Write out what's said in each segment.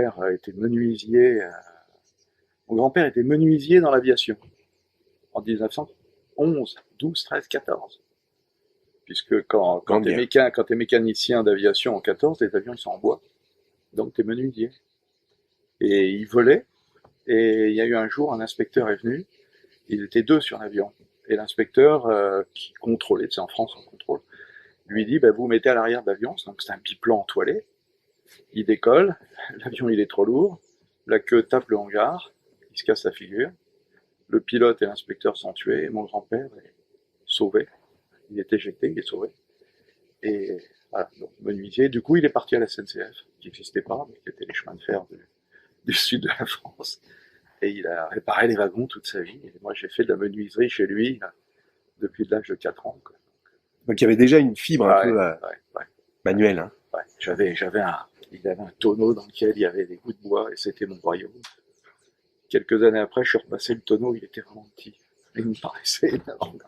grand-père était menuisier. Mon grand-père était menuisier dans l'aviation en 1911, 12, 13, 14. Puisque quand Grande guerre. t'es mécanicien d'aviation en 14, les avions ils sont en bois. Donc t'es menuisier. Et il volait. Et il y a eu un jour, un inspecteur est venu. Ils étaient deux sur l'avion. Et l'inspecteur qui contrôlait, c'est en France on contrôle, lui dit bah, vous mettez à l'arrière de l'avion, donc c'est un biplan entoilé. Il décolle, l'avion il est trop lourd, la queue tape le hangar, il se casse la figure. Le pilote et l'inspecteur sont tués et mon grand-père est sauvé. Il est éjecté, il est sauvé. Et voilà, donc menuisier. Du coup, il est parti à la SNCF, qui n'existait pas, mais qui était les chemins de fer du sud de la France. Et il a réparé les wagons toute sa vie. Et moi, j'ai fait de la menuiserie chez lui depuis l'âge de 4 ans. Quoi. Donc il y avait déjà une fibre un Ouais, peu ouais. manuelle. Hein. Ouais. Il avait un tonneau dans lequel il y avait des bouts de bois et c'était mon royaume. Quelques années après, je suis repassé le tonneau, il était vraiment petit. Et il me paraissait énorme.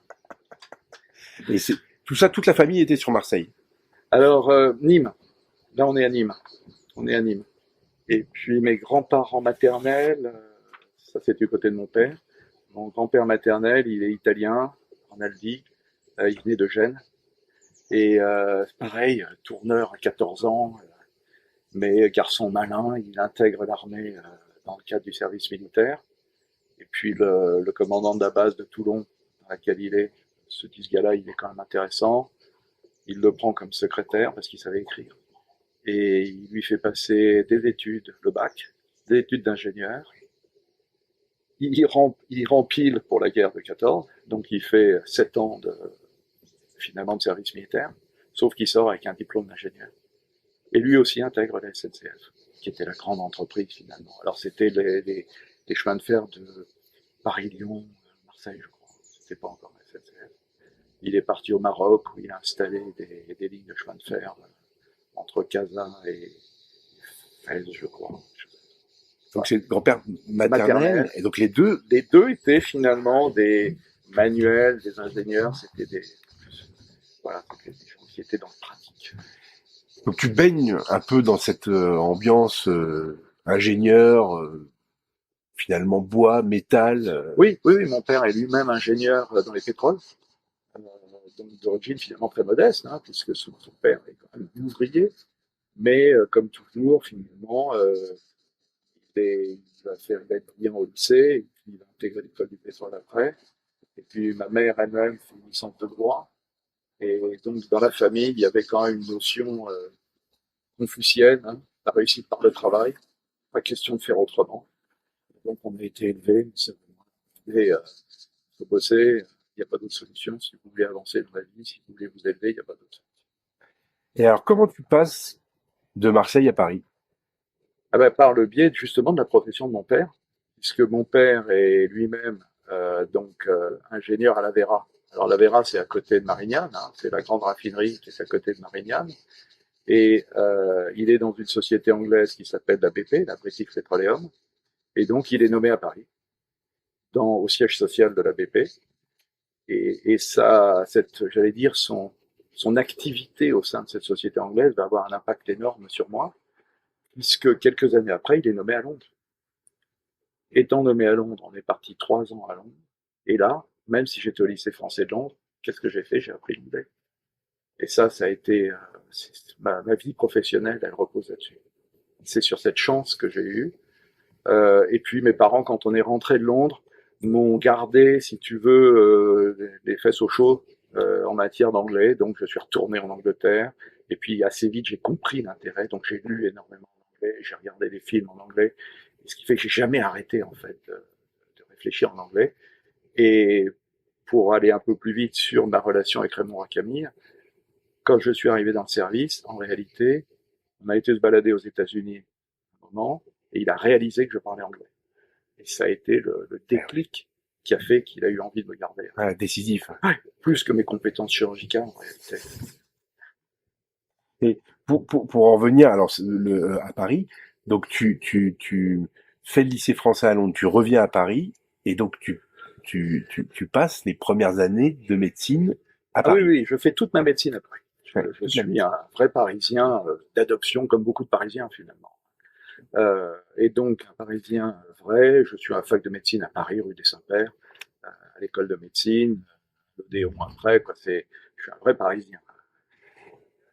Et tout ça, toute la famille était sur Marseille. Alors, Nîmes. Là, on est à Nîmes. On est à Nîmes. Et puis, mes grands-parents maternels, ça c'est du côté de mon père. Mon grand-père maternel, il est italien, Rinaldi. Il venait de Gênes. Et pareil, tourneur à 14 ans, mais garçon malin, il intègre l'armée dans le cadre du service militaire. Et puis le commandant de la base de Toulon, dans laquelle il est, se dit ce gars-là, il est quand même intéressant. Il le prend comme secrétaire parce qu'il savait écrire. Et il lui fait passer des études, le bac, des études d'ingénieur. Il rempile pour la guerre de 14, donc il fait 7 ans finalement de service militaire, sauf qu'il sort avec un diplôme d'ingénieur. Et lui aussi intègre la SNCF, qui était la grande entreprise finalement. Alors c'était les chemins de fer de Paris-Lyon, Marseille, je crois. C'était pas encore la SNCF. Il est parti au Maroc où il a installé des lignes de chemin de fer entre Casa et Fès, je crois. Donc c'est le grand-père maternel. Et donc les deux. Les deux étaient finalement des manuels, des ingénieurs, c'était des gens qui étaient dans le pratique. Donc tu baignes un peu dans cette ambiance ingénieur, finalement bois, métal. Oui, mon père est lui-même ingénieur dans les pétroles, donc d'origine finalement très modeste, hein, puisque son père est quand même ouvrier, mais comme toujours, finalement, il va faire bien au lycée, et puis il va intégrer l'école du pétrole après, et puis ma mère elle-même fait une licence de droit, et donc dans la famille, il y avait quand même une notion confucienne, hein, la réussite par le travail, pas question de faire autrement. Donc on a été élevés, et faut bosser, il n'y a pas d'autre solution. Si vous voulez avancer dans la vie, si vous voulez vous élever, il n'y a pas d'autre solution. Et alors comment tu passes de Marseille à Paris? Ah ben, par le biais justement de la profession de mon père, puisque mon père est lui-même ingénieur à la Vera. Alors la Vera, c'est à côté de Marignane, hein, c'est la grande raffinerie qui est à côté de Marignane. Et il est dans une société anglaise qui s'appelle la BP, la British Petroleum. Et donc il est nommé à Paris, au siège social de la BP. Et ça, j'allais dire, son activité au sein de cette société anglaise va avoir un impact énorme sur moi, puisque quelques années après, il est nommé à Londres. Étant nommé à Londres, on est parti 3 ans à Londres. Et là, même si j'étais au lycée français de Londres, qu'est-ce que j'ai fait? J'ai appris l'anglais. Et ça a été ma vie professionnelle, elle repose là-dessus. C'est sur cette chance que j'ai eue. Et puis mes parents, quand on est rentré de Londres, m'ont gardé, si tu veux, les fesses au chaud en matière d'anglais. Donc je suis retourné en Angleterre. Et puis assez vite, j'ai compris l'intérêt. Donc j'ai lu énormément en anglais, j'ai regardé des films en anglais. Ce qui fait que j'ai jamais arrêté en fait de réfléchir en anglais. Et pour aller un peu plus vite sur ma relation avec Raymond Racamille, quand je suis arrivé dans le service, en réalité, on a été se balader aux États-Unis un moment, et il a réalisé que je parlais anglais. Et ça a été le déclic qui a fait qu'il a eu envie de me garder. Ah, décisif. Ouais, plus que mes compétences chirurgicales en réalité. Et pour en revenir alors à Paris, donc tu fais le lycée français à Londres, tu reviens à Paris et donc tu passes les premières années de médecine à Ah oui, Paris. oui, je fais toute ma médecine après. Ouais, Je suis un vrai Parisien d'adoption, comme beaucoup de Parisiens finalement. Et donc, un Parisien vrai, je suis à la fac de médecine à Paris, rue des Saints-Pères, à l'école de médecine, l'Odéon après, quoi. Je suis un vrai Parisien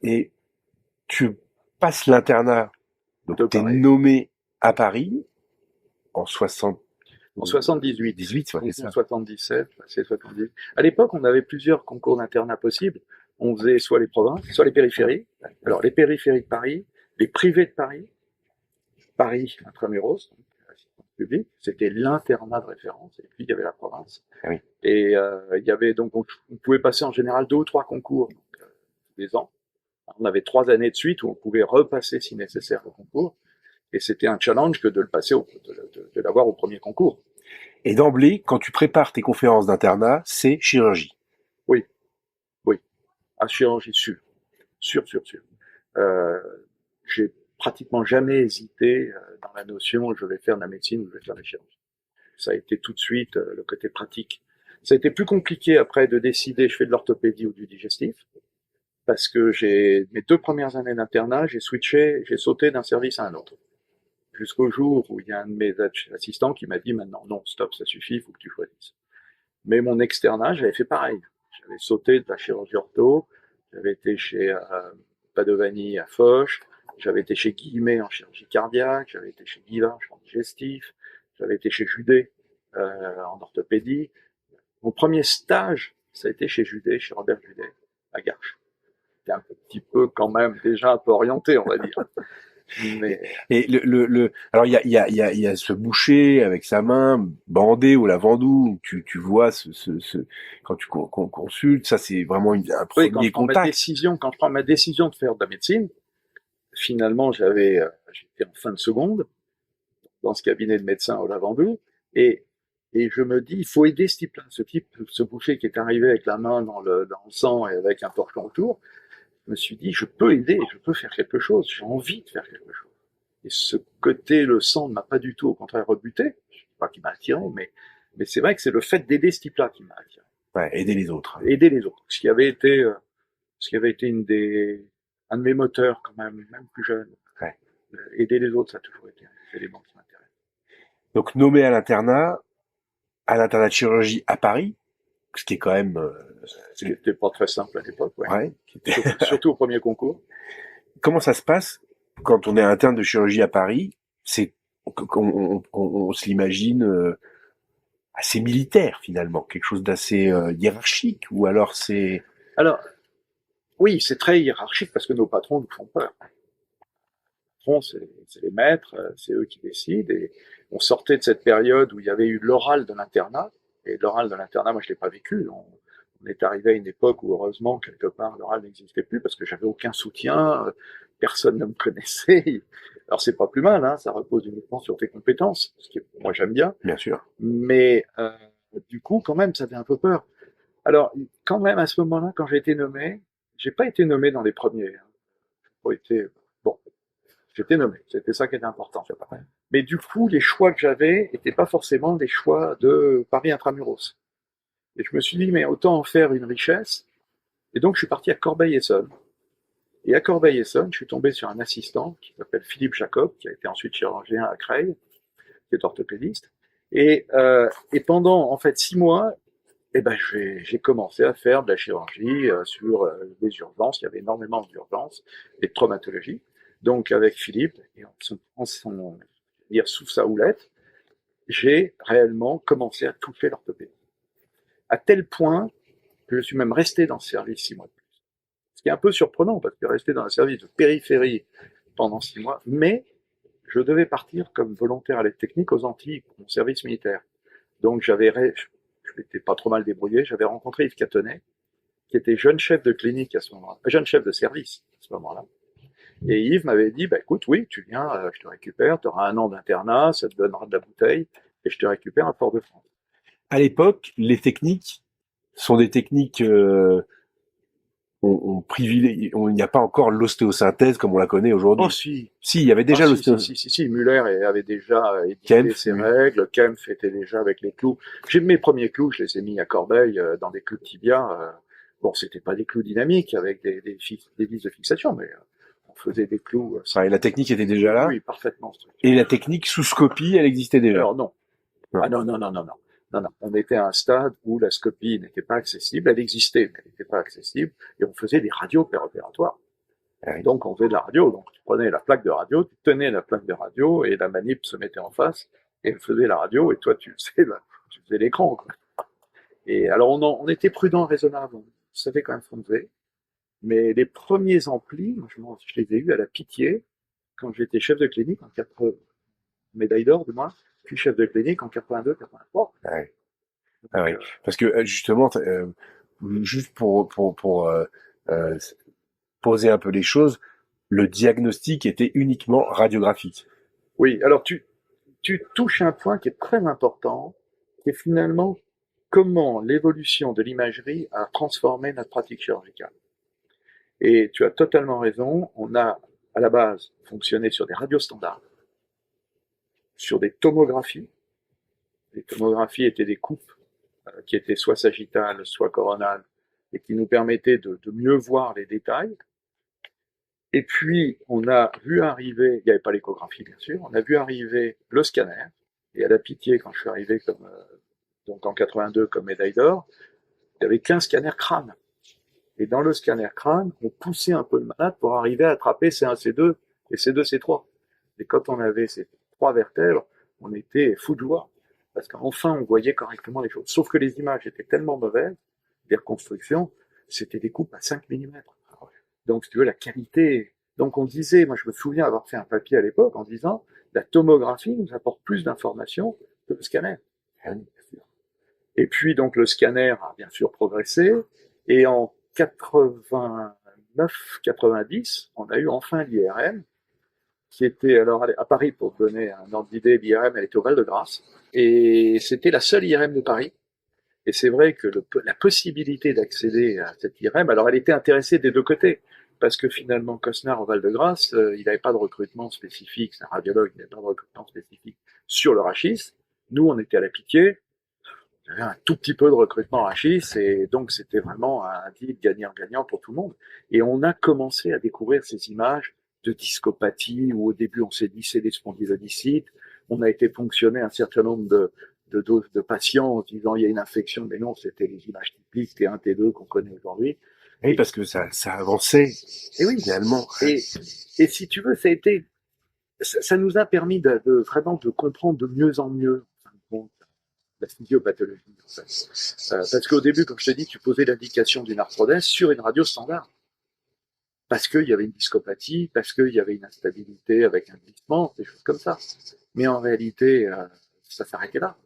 Et tu passes l'internat, donc de t'es Paris. nommé à Paris en En 78, 18, ouais, c'est concours ça. 77, c'est 78. À l'époque, on avait plusieurs concours d'internat possibles. On faisait soit les provinces, soit les périphéries. Alors, les périphéries de Paris, les privés de Paris, Paris intramuros, donc assistance publique, c'était l'internat de référence, et puis il y avait la province. Ah oui. Et il y avait donc, on pouvait passer en général 2 ou 3 concours donc, tous les ans. On avait 3 années de suite où on pouvait repasser si nécessaire le concours, et c'était un challenge que de le passer, de l'avoir au premier concours. Et d'emblée, quand tu prépares tes conférences d'internat, c'est chirurgie. Oui, oui, à chirurgie sûre, sûr. Euh, j'ai pratiquement jamais hésité dans la notion je vais faire de la médecine ou je vais faire de la chirurgie. Ça a été tout de suite le côté pratique. Ça a été plus compliqué après de décider je fais de l'orthopédie ou du digestif, parce que mes 2 premières années d'internat, j'ai sauté d'un service à un autre. Jusqu'au jour où il y a un de mes assistants qui m'a dit maintenant non, stop, ça suffit, il faut que tu choisisses. Mais mon externat, j'avais fait pareil. J'avais sauté de la chirurgie ortho, j'avais été chez Padovani à Foch, j'avais été chez Guillemet en chirurgie cardiaque, j'avais été chez Guivarch en digestif, j'avais été chez Judet en orthopédie. Mon premier stage, ça a été chez Judet, chez Robert Judet, à Garches. C'était un petit peu quand même déjà un peu orienté, on va dire. Mais Et alors il y a ce boucher avec sa main bandée au lavandou, où tu vois quand tu consultes, ça c'est vraiment un oui, premier contact. quand je prends ma décision de faire de la médecine, finalement j'étais en fin de seconde dans ce cabinet de médecin au lavandou, et je me dis, il faut aider ce type-là, ce boucher qui est arrivé avec la main dans le sang et avec un torchon autour. Je me suis dit, je peux aider, je peux faire quelque chose, j'ai envie de faire quelque chose. Et ce côté, le sang ne m'a pas du tout, au contraire, rebuté. Je ne dis pas qu'il m'a attiré, mais c'est vrai que c'est le fait d'aider ce type-là qui m'a attiré. Ouais, aider les autres. Aider les autres. Ce qui avait été un de mes moteurs quand même plus jeune. Ouais. Aider les autres, ça a toujours été un élément qui m'intéresse. Donc nommé à l'internat de chirurgie à Paris, ce qui est quand même Ce qui n'était pas très simple à l'époque, ouais. ouais, Surtout au premier concours. Comment ça se passe quand on est interne de chirurgie à Paris? C'est on se l'imagine assez militaire finalement, quelque chose d'assez hiérarchique, ou alors c'est... Alors, oui, c'est très hiérarchique parce que nos patrons nous font peur. Les patrons, c'est les maîtres, c'est eux qui décident. Et on sortait de cette période où il y avait eu l'oral de l'internat. Et l'oral de l'internat, moi, je l'ai pas vécu. On est arrivé à une époque où, heureusement, quelque part, l'oral n'existait plus parce que j'avais aucun soutien, personne ne me connaissait. Alors, c'est pas plus mal, hein, ça repose uniquement sur tes compétences, ce qui, moi, j'aime bien. Bien sûr. Mais du coup, quand même, ça fait un peu peur. Alors, quand même, à ce moment-là, quand j'ai été nommé, j'ai pas été nommé dans les premiers. Hein. J'ai pas été... Bon, j'étais nommé, c'était ça qui était important. Mais du coup, les choix que j'avais n'étaient pas forcément des choix de Paris Intramuros. Et je me suis dit, mais autant en faire une richesse. Et donc, je suis parti à Corbeil-Essonnes. Et à Corbeil-Essonnes, je suis tombé sur un assistant qui s'appelle Philippe Jacob, qui a été ensuite chirurgien à Creil, qui est orthopédiste. Et pendant, en fait, 6 mois, eh ben, j'ai commencé à faire de la chirurgie sur les urgences. Il y avait énormément d'urgences et de traumatologie. Donc, avec Philippe, et sous sa houlette, j'ai réellement commencé à toucher l'orthopédie. À tel point que je suis même resté dans ce service 6 mois de plus. Ce qui est un peu surprenant, parce que rester dans un service de périphérie pendant 6 mois, mais je devais partir comme volontaire à l'aide technique aux Antilles, pour mon service militaire. Donc je m'étais pas trop mal débrouillé, j'avais rencontré Yves Catonnet, qui était jeune chef de clinique à ce moment-là, jeune chef de service à ce moment-là. Et Yves m'avait dit, bah écoute, oui, tu viens, je te récupère, tu auras 1 an d'internat, ça te donnera de la bouteille, et je te récupère à Fort-de-France. À l'époque, les techniques sont des techniques on privilégie, il n'y a pas encore l'ostéosynthèse comme on la connaît aujourd'hui. Oh si. Si, il y avait déjà l'ostéosynthèse. Si, Muller avait déjà édité ses règles, Kempf était déjà avec les clous. Mes premiers clous, je les ai mis à Corbeil dans des clous de tibia. Bon, c'était pas des clous dynamiques avec des vis de fixation, mais faisait des clous. Et la technique était déjà là. Oui, parfaitement structurée. Et la technique sous scopie, elle existait déjà. Alors non. Non. Ah non, non, non, non, non. Non, non. On était à un stade où la scopie n'était pas accessible. Elle existait, mais elle n'était pas accessible. Et on faisait des radios préopératoires. Oui. Donc on faisait de la radio. Donc tu prenais la plaque de radio, tu tenais la plaque de radio et la manip se mettait en face et elle faisait la radio et toi tu faisais l'écran. Quoi. Et alors on était prudent, raisonnable. On savait quand même ce qu'on faisait. Mais les premiers amplis, moi, je les ai eus à la Pitié quand j'étais chef de clinique en 80, médaille d'or de moi, puis chef de clinique en 82, 83. Ah oui. Ah oui. Parce que justement, juste pour poser un peu les choses, le diagnostic était uniquement radiographique. Oui, alors tu touches un point qui est très important, qui est finalement comment l'évolution de l'imagerie a transformé notre pratique chirurgicale. Et tu as totalement raison, on a à la base fonctionné sur des radios standards, sur des tomographies. Les tomographies étaient des coupes qui étaient soit sagittales, soit coronales, et qui nous permettaient de mieux voir les détails. Et puis, on a vu arriver, il n'y avait pas l'échographie bien sûr, on a vu arriver le scanner, et à la Pitié, quand je suis arrivé comme, donc en 82 comme médaille d'or, il y avait qu'un scanner crâne. Et dans le scanner crâne, on poussait un peu le malade pour arriver à attraper C1, C2 et C2, C3. Et quand on avait ces trois vertèbres, on était fou de joie. Parce qu'enfin, on voyait correctement les choses. Sauf que les images étaient tellement mauvaises, les reconstructions, c'était des coupes à 5 mm. Donc, si tu veux, la qualité. Donc, on disait, moi, je me souviens avoir fait un papier à l'époque en disant, la tomographie nous apporte plus d'informations que le scanner. Et puis, donc, le scanner a bien sûr progressé. Et en 89-90, on a eu enfin l'IRM, qui était, alors à Paris, pour te donner un ordre d'idée, l'IRM, elle était au Val-de-Grâce, et c'était la seule IRM de Paris. Et c'est vrai que la possibilité d'accéder à cette IRM, alors elle était intéressée des deux côtés, parce que finalement, Cosnard au Val-de-Grâce, il n'avait pas de recrutement spécifique, c'est un radiologue, il n'avait pas de recrutement spécifique sur le rachis. Nous, on était à la Pitié, il y avait un tout petit peu de recrutement rachis, et donc c'était vraiment un deal gagnant-gagnant pour tout le monde. Et on a commencé à découvrir ces images de discopathie, où au début on s'est dit c'est des spondylodycites, on a été ponctionné un certain nombre de patients en disant il y a une infection, mais non, c'était les images typiques T1, T2 qu'on connaît aujourd'hui. Oui, parce que ça avançait, et oui, finalement. Et si tu veux, ça nous a permis vraiment de comprendre de mieux en mieux, en fin de compte, la physiopathologie, en fait. Parce qu'au début, comme je te dis, tu posais l'indication d'une arthrodèse sur une radio standard. Parce qu'il y avait une discopathie, parce qu'il y avait une instabilité avec un glissement, des choses comme ça. Mais en réalité, ça s'arrêtait là.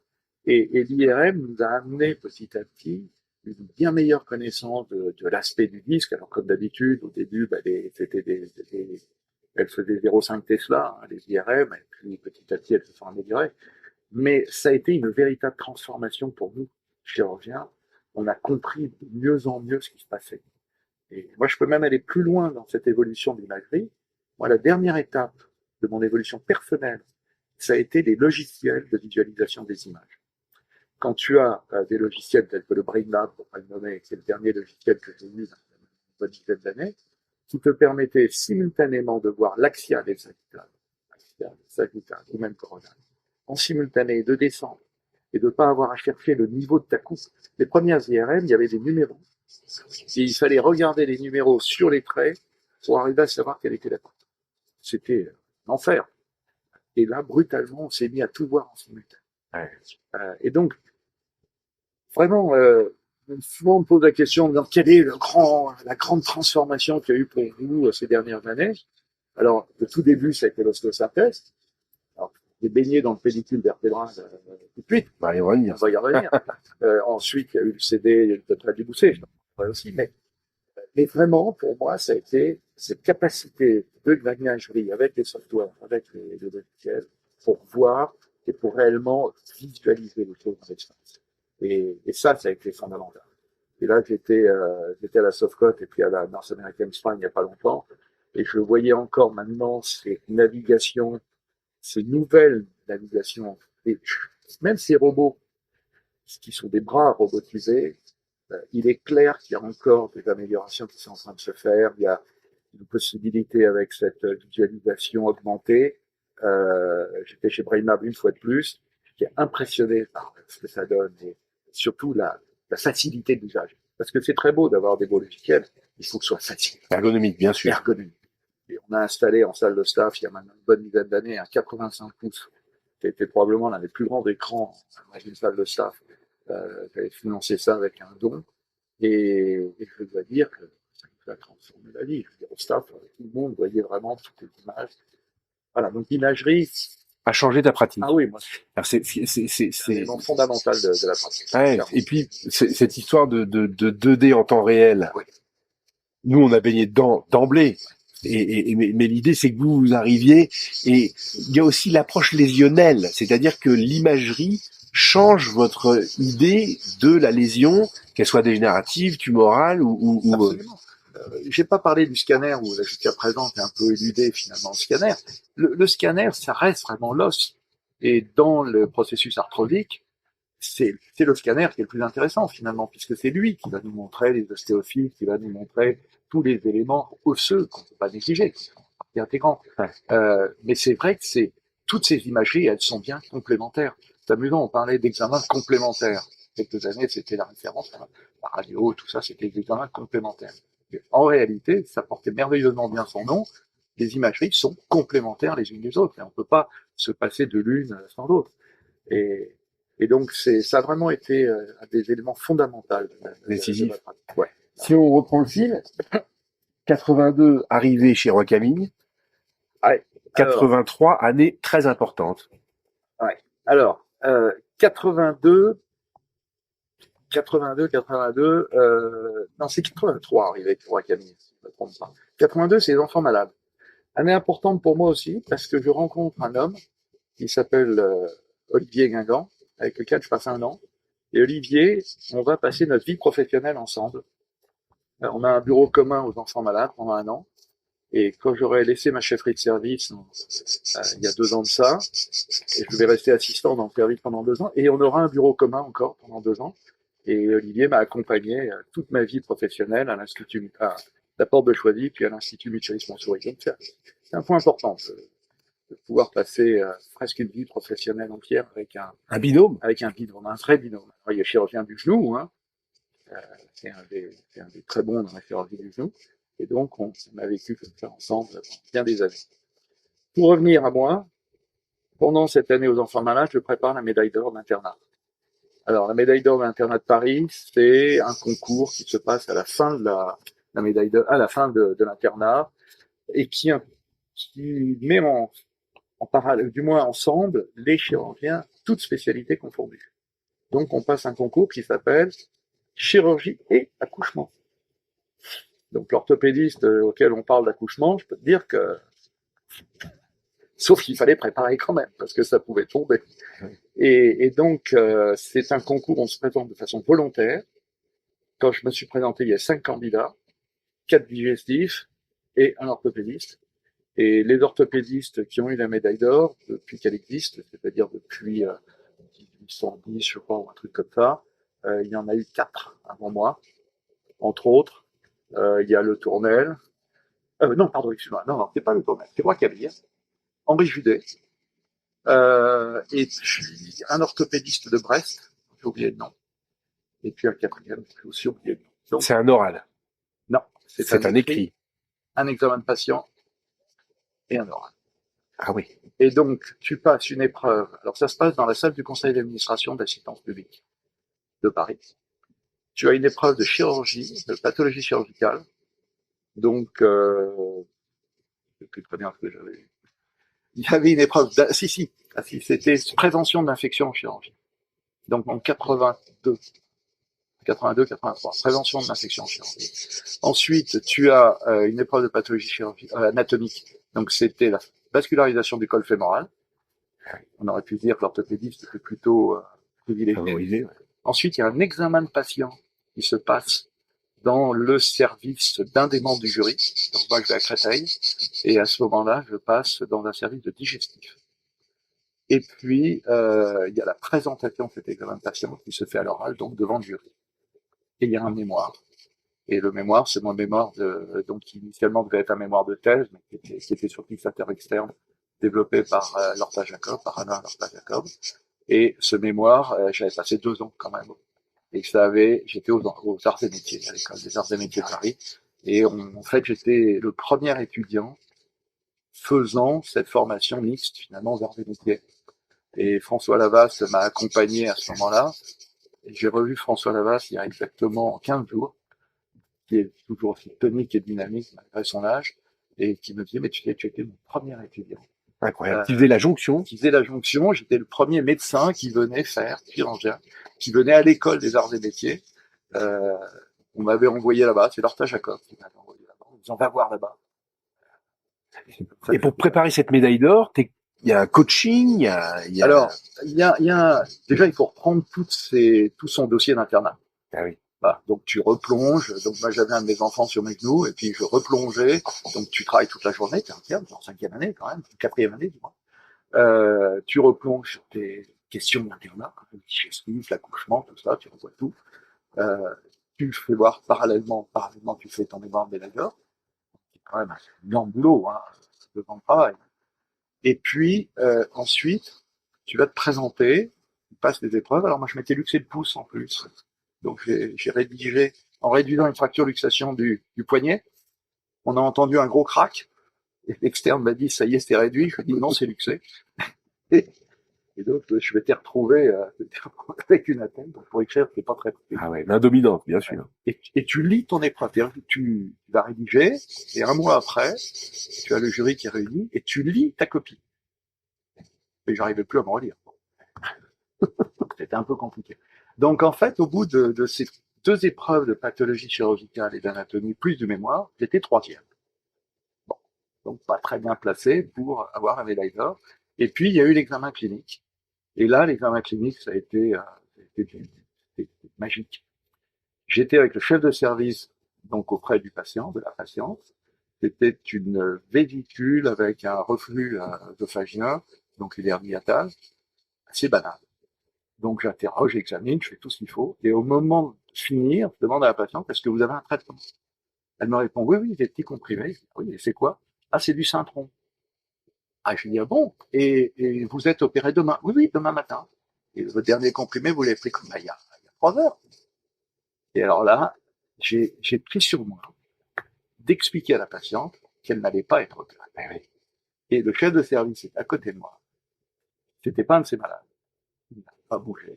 Et l'IRM nous a amené petit à petit une bien meilleure connaissance de l'aspect du disque. Alors comme d'habitude, au début, elles faisaient 0,5 Tesla, hein, les IRM, et puis petit à petit, elles se sont améliorées. Mais ça a été une véritable transformation pour nous, chirurgiens. On a compris de mieux en mieux ce qui se passait. Et moi, je peux même aller plus loin dans cette évolution de l'imagerie. Moi, la dernière étape de mon évolution personnelle, ça a été les logiciels de visualisation des images. Quand tu as des logiciels tels que le BrainLab, pour pas le nommer, qui est le dernier logiciel que j'ai eu dans une bonne dizaine d'années, qui te permettait simultanément de voir l'axial et le sagittal, ou même coronal, en simultané, de descendre, et de ne pas avoir à chercher le niveau de ta coupe. Les premières IRM, il y avait des numéros. Et il fallait regarder les numéros sur les traits pour arriver à savoir quelle était la coupe. C'était l'enfer. Et là, brutalement, on s'est mis à tout voir en simultané. Et donc, vraiment, souvent on me pose la question de quelle est la grande transformation qu'il y a eu pour vous ces dernières années. Alors, le tout début, ça a été l'ostéosynthèse. Alors, j'ai baigné dans le pédicule vertébral tout de suite. On va y revenir. On va y revenir. Ensuite, il y a eu le CD, il y a eu le tétrade boussé, je t'en aussi, mais vraiment, pour moi, ça a été cette capacité de l'imagerie avec les softwares, avec les logiciels, pour voir et pour réellement visualiser les choses dans l'espace. Et ça a été fondamental. Et là, j'étais à la Softcote et puis à la North American Spine il n'y a pas longtemps, et je voyais encore maintenant ces navigations, ces nouvelles navigations, et même ces robots, qui sont des bras robotisés, il est clair qu'il y a encore des améliorations qui sont en train de se faire. Il y a une possibilité avec cette visualisation augmentée. J'étais chez Brainlab une fois de plus. J'étais impressionné par ce que ça donne et surtout la facilité d'usage. Parce que c'est très beau d'avoir des beaux logiciels, il faut que ce soit facile. Ergonomique, bien sûr. Ergonomique. Et on a installé en salle de staff, il y a maintenant une bonne dizaine d'années, un 85 pouces, qui était probablement l'un des plus grands écrans dans une salle de staff. J'avais financé ça avec un don. Et je dois dire que ça nous a transformé la vie. Je veux dire, au staff, tout le monde voyait vraiment toutes les images. Voilà, donc l'imagerie. A changé ta pratique. Ah oui, moi, Alors c'est un élément fondamental de la pratique. Ouais, et puis, cette histoire de 2D en temps réel, oui. Nous, on a baigné dedans d'emblée. Mais l'idée, c'est que vous arriviez, et il y a aussi l'approche lésionnelle, c'est-à-dire que l'imagerie change votre idée de la lésion, qu'elle soit dégénérative, tumorale ou Absolument. J'ai pas parlé du scanner où jusqu'à présent t'es un peu éludé finalement le scanner. Le scanner, ça reste vraiment l'os. Et dans le processus arthrosique, c'est le scanner qui est le plus intéressant finalement, puisque c'est lui qui va nous montrer les ostéophytes, qui va nous montrer tous les éléments osseux qu'on ne peut pas négliger, qui sont partie intégrante. Ouais. Mais c'est vrai que toutes ces imageries, elles sont bien complémentaires. C'est amusant, on parlait d'examens complémentaires. Quelques années, c'était la référence, la radio, tout ça, c'était des examens complémentaires. Et en réalité, ça portait merveilleusement bien son nom. Les imageries sont complémentaires les unes des autres, et on ne peut pas se passer de l'une sans l'autre. Et donc, ça a vraiment été un des éléments fondamentaux décisif. Ouais. Si on reprend le fil, 82 arrivé chez Roy Camille, ouais. 83 année très importante. Ouais. Alors, 82, non, c'est 83 arrivé pour Roy Camille, si je ne me trompe pas. 82, c'est les enfants malades. Année importante pour moi aussi, parce que je rencontre un homme qui s'appelle Olivier Guingamp, avec lequel je passe un an. Et Olivier, on va passer notre vie professionnelle ensemble. On a un bureau commun aux enfants malades pendant un an. Et quand j'aurai laissé ma chefferie de service il y a 2 ans de ça, et je vais rester assistant dans le service pendant 2 ans, et on aura un bureau commun encore pendant 2 ans. Et Olivier m'a accompagné toute ma vie professionnelle à l'Institut, à la Porte de Choisy, puis à l'Institut Michelis-Montsouris. Donc c'est un point important de pouvoir passer presque une vie professionnelle entière avec un binôme, un vrai binôme. Alors, il y a chirurgien du genou, hein. C'est un des très bons dans la chirurgie du genou. Et donc, on a vécu comme ça ensemble pendant bien des années. Pour revenir à moi, pendant cette année aux enfants malades, je prépare la médaille d'or d'internat. Alors, la médaille d'or d'internat de Paris, c'est un concours qui se passe à la fin de la médaille d'or, à la fin de l'internat, et qui met en parallèle, du moins ensemble, les chirurgiens, toutes spécialités confondues. Donc, on passe un concours qui s'appelle chirurgie et accouchement. Donc, l'orthopédiste auquel on parle d'accouchement, je peux te dire que, sauf qu'il fallait préparer quand même, parce que ça pouvait tomber. Et donc, c'est un concours où on se présente de façon volontaire. Quand je me suis présenté, il y a 5 candidats, 4 digestifs et un orthopédiste. Et les orthopédistes qui ont eu la médaille d'or depuis qu'elle existe, c'est-à-dire depuis 1810, je crois, ou un truc comme ça, il y en a eu 4 avant moi. Entre autres, il y a Le Tournel. Non, pardon, excuse-moi. Non, c'est pas Le Tournel. C'est Roy Camille. Henri Judet. Et puis un orthopédiste de Brest. J'ai oublié le nom. Et puis un quatrième, j'ai aussi oublié le nom. Donc, c'est un oral. Non. C'est un écrit. Un examen de patient et un oral. Ah oui. Et donc, tu passes une épreuve. Alors, ça se passe dans la salle du conseil d'administration d'assistance publique de Paris. Tu as une épreuve de chirurgie, de pathologie chirurgicale. Donc, je sais plus très bien ce que j'avais. Il y avait une épreuve, c'était prévention d'infection en chirurgie. Donc, en 82, 83, prévention de l'infection en chirurgie. Ensuite, tu as une épreuve de pathologie anatomique. Donc, c'était la vascularisation du col fémoral. On aurait pu dire que l'orthopédiste était plutôt privilégié. Ensuite, il y a un examen de patient qui se passe dans le service d'un des membres du jury. Donc moi, je vais à Créteil, et à ce moment-là, je passe dans un service de digestif. Et puis, il y a la présentation de cet examen de patient qui se fait à l'oral, donc devant le jury. Et il y a un mémoire. Et le mémoire, c'est mon mémoire donc qui initialement devait être un mémoire de thèse, mais qui était sur fixateur externe, développé par Lorta Jacob, par Alain Lorta Jacob. Et ce mémoire, j'avais passé 2 ans quand même. Et j'étais aux arts et métiers, à l'école des arts et métiers de Paris. Et en fait, j'étais le premier étudiant faisant cette formation mixte, finalement, aux arts et métiers. Et François Lavas m'a accompagné à ce moment-là. Et j'ai revu François Lavas il y a exactement 15 jours, qui est toujours aussi tonique et dynamique malgré son âge, et qui me disait, mais tu étais mon premier étudiant. Incroyable. Qui faisait la jonction. Qui faisait la jonction. J'étais le premier médecin qui venait faire chirurgien, qui venait à l'école des arts et métiers. On m'avait envoyé là-bas, c'est Lorta Jacob qui m'avait envoyé là-bas, en disant, va voir là-bas. Et pour préparer cette médaille d'or, il y a un coaching, Alors, déjà, il faut reprendre tout son dossier d'internat. Ah oui. Voilà, donc tu replonges, donc moi j'avais un de mes enfants sur mes genoux, et puis je replongeais, donc tu travailles toute la journée, t'es en 5e année quand même, 4e année du moins. Tu replonges sur tes questions d'internat, le digestif, l'accouchement, tout ça, tu revois tout. Tu fais voir parallèlement, tu fais ton mémoire de médaille d'or, qui est quand même un énorme boulot, hein, de grand travail. Et puis, ensuite, tu vas te présenter, tu passes des épreuves. Alors moi, je m'étais luxé le pouce en plus. Donc j'ai rédigé, en réduisant une fracture luxation du poignet, on a entendu un gros crack, et l'externe m'a dit, ça y est, c'est réduit. Je lui ai dit, non, c'est luxé. Et donc, je m'étais retrouvé avec une attelle pour écrire, c'est pas très compliqué. Ah ouais, main dominante, bien sûr. Et tu lis ton épreuve, tu vas rédiger, et un mois après, tu as le jury qui est réuni, et tu lis ta copie. Mais j'arrivais plus à me relire. C'était un peu compliqué. Donc en fait, au bout de ces 2 épreuves de pathologie chirurgicale et d'anatomie, plus de mémoire, j'étais 3e. Bon, donc pas très bien placé pour avoir la médaille d'or. Et puis il y a eu l'examen clinique. Et là, l'examen clinique, ça a été magique. J'étais avec le chef de service, donc auprès du patient, de la patiente. C'était une vésicule avec un reflux œsophagien, donc une hernie hiatale, assez banale. Donc j'interroge, j'examine, je fais tout ce qu'il faut, et au moment de finir, je demande à la patiente, est-ce que vous avez un traitement? Elle me répond, oui, des petits comprimés. Oui, et c'est quoi? Ah, c'est du Syntron. Ah, je lui dis, ah bon, et vous êtes opéré demain? Oui, demain matin. Et votre dernier comprimé, vous l'avez pris comme il y a 3 heures. Et alors là, j'ai pris sur moi d'expliquer à la patiente qu'elle n'allait pas être opérée. Et le chef de service est à côté de moi. C'était pas un de ses malades. Il n'a pas bougé.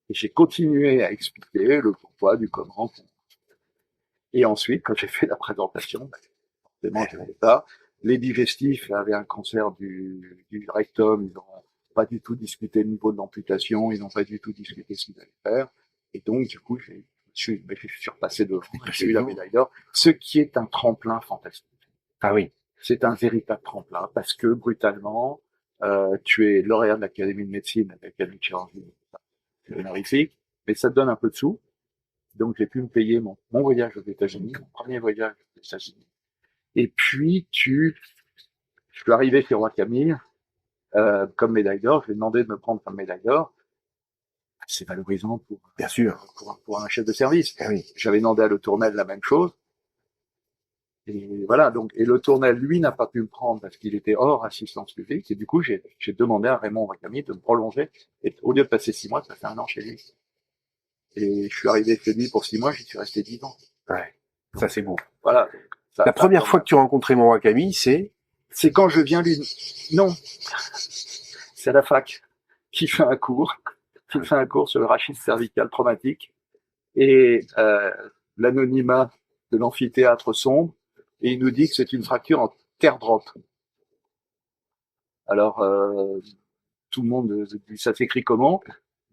Et j'ai continué à expliquer le pourquoi du comment. Et ensuite, quand j'ai fait la présentation, forcément, je n'avais pas. Les digestifs avaient un cancer du rectum. Ils n'ont pas du tout discuté le niveau de l'amputation. Ils n'ont pas du tout discuté ce qu'ils allaient faire. Et donc, du coup, je suis repassé devant. J'ai eu la médaille d'or. Ce qui est un tremplin fantastique. Ah oui. C'est un véritable tremplin parce que, brutalement, tu es lauréat de l'Académie de médecine, de l'Académie de chirurgie. C'est honorifique, mais ça te donne un peu de sous. Donc, j'ai pu me payer mon voyage aux États-Unis, mon premier voyage aux États-Unis. Et puis, je suis arrivé chez Roi Camille, comme médaille d'or. Je lui ai demandé de me prendre comme médaille d'or. C'est valorisant bien sûr, pour un chef de service. Ah oui. J'avais demandé à Le Tournel la même chose. Et voilà, donc, et Le Tournel, lui, n'a pas pu me prendre parce qu'il était hors assistance publique. Et du coup, j'ai demandé à Raymond Racami de me prolonger. Et au lieu de passer 6 mois, ça fait 1 an chez lui. Et je suis arrivé chez lui pour 6 mois, j'y suis resté 10 ans. Ouais. Ça, c'est beau. Voilà. La première fois que tu rencontrais mon Racami, c'est quand je viens lui, non. C'est à la fac qui fait un cours sur le rachis cervical traumatique et, l'anonymat de l'amphithéâtre sombre. Et il nous dit que c'est une fracture en teardrop. Alors, tout le monde dit ça s'écrit comment?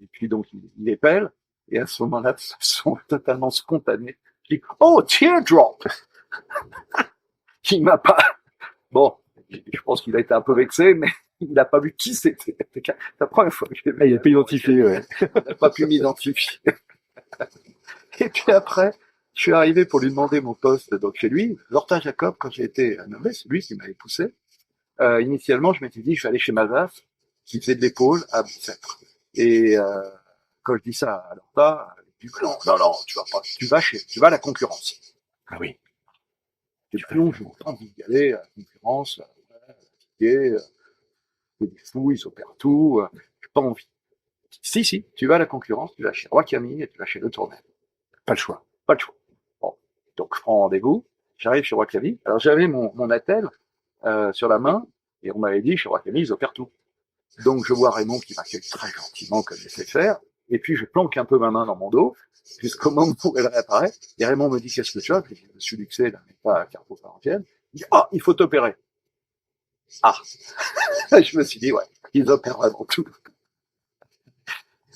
Et puis donc il épelle. Et à ce moment-là, de façon totalement spontanée, je dis oh teardrop. Il m'a pas. Bon, je pense qu'il a été un peu vexé, mais il n'a pas vu qui c'était. C'est la première fois que je l'ai vu. Il n'a pas identifié, ouais. Il n'a pas pu m'identifier. Et puis après, je suis arrivé pour lui demander mon poste donc chez lui. Lorta Jacob, quand j'ai été nommé, c'est lui qui m'avait poussé. Initialement, je m'étais dit, je vais aller chez Mazas, qui faisait de l'épaule à Bicêtre. Et quand je dis ça à Lorta, Je dis, non, non, non, tu vas pas, tu vas à la concurrence. Ah oui. Et puis, non, j'ai pas envie d'y aller à la concurrence, c'est des fous, ils opèrent tout, j'ai pas envie. Si, si, tu vas à la concurrence, tu vas chez Roi Camille et tu vas chez Le Tournel. Pas le choix. Pas le choix. Bon. Donc, je prends rendez-vous, j'arrive chez Roi Camille. Alors, j'avais mon attel, sur la main, et on m'avait dit, chez Roi Camille, ils opèrent tout. Donc, je vois Raymond qui m'accueille très gentiment, comme je sais faire, et puis je planque un peu ma main dans mon dos, jusqu'au moment où elle réapparaît, et Raymond me dit, qu'est-ce que tu as? Je dis, Monsieur Luxé, là, mais pas à Carrefour Saint-Étienne. Il dit, ah, il faut t'opérer. Ah. Je me suis dit, ouais, ils opèrent vraiment tout.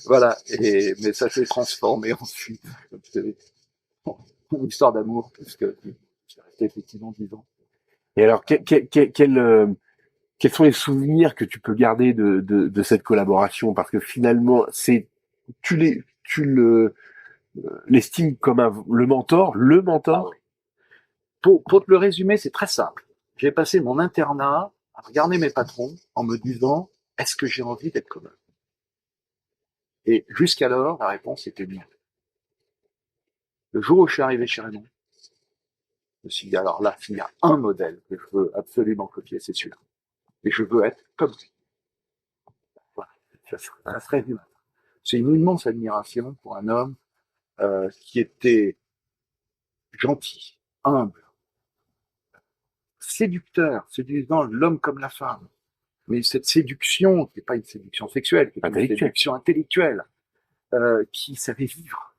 Voilà. Mais ça s'est transformé ensuite, comme je te l'ai dit, une histoire d'amour, puisque j'ai resté effectivement 10 ans. Et alors, quels sont les souvenirs que tu peux garder de cette collaboration? Parce que finalement, tu l'estimes comme le mentor, Ah oui. Pour te le résumer, c'est très simple. J'ai passé mon internat à regarder mes patrons en me disant, est-ce que j'ai envie d'être comme eux? Et jusqu'alors, la réponse était non. Le jour où je suis arrivé chez Raymond, je me suis dit, alors là, s'il y a un modèle que je veux absolument copier, c'est celui-là. Et je veux être comme lui. Voilà. Ça serait humain. C'est une immense admiration pour un homme qui était gentil, humble, séducteur, séduisant l'homme comme la femme. Mais cette séduction, qui n'est pas une séduction sexuelle, qui est une séduction intellectuelle, qui savait vivre.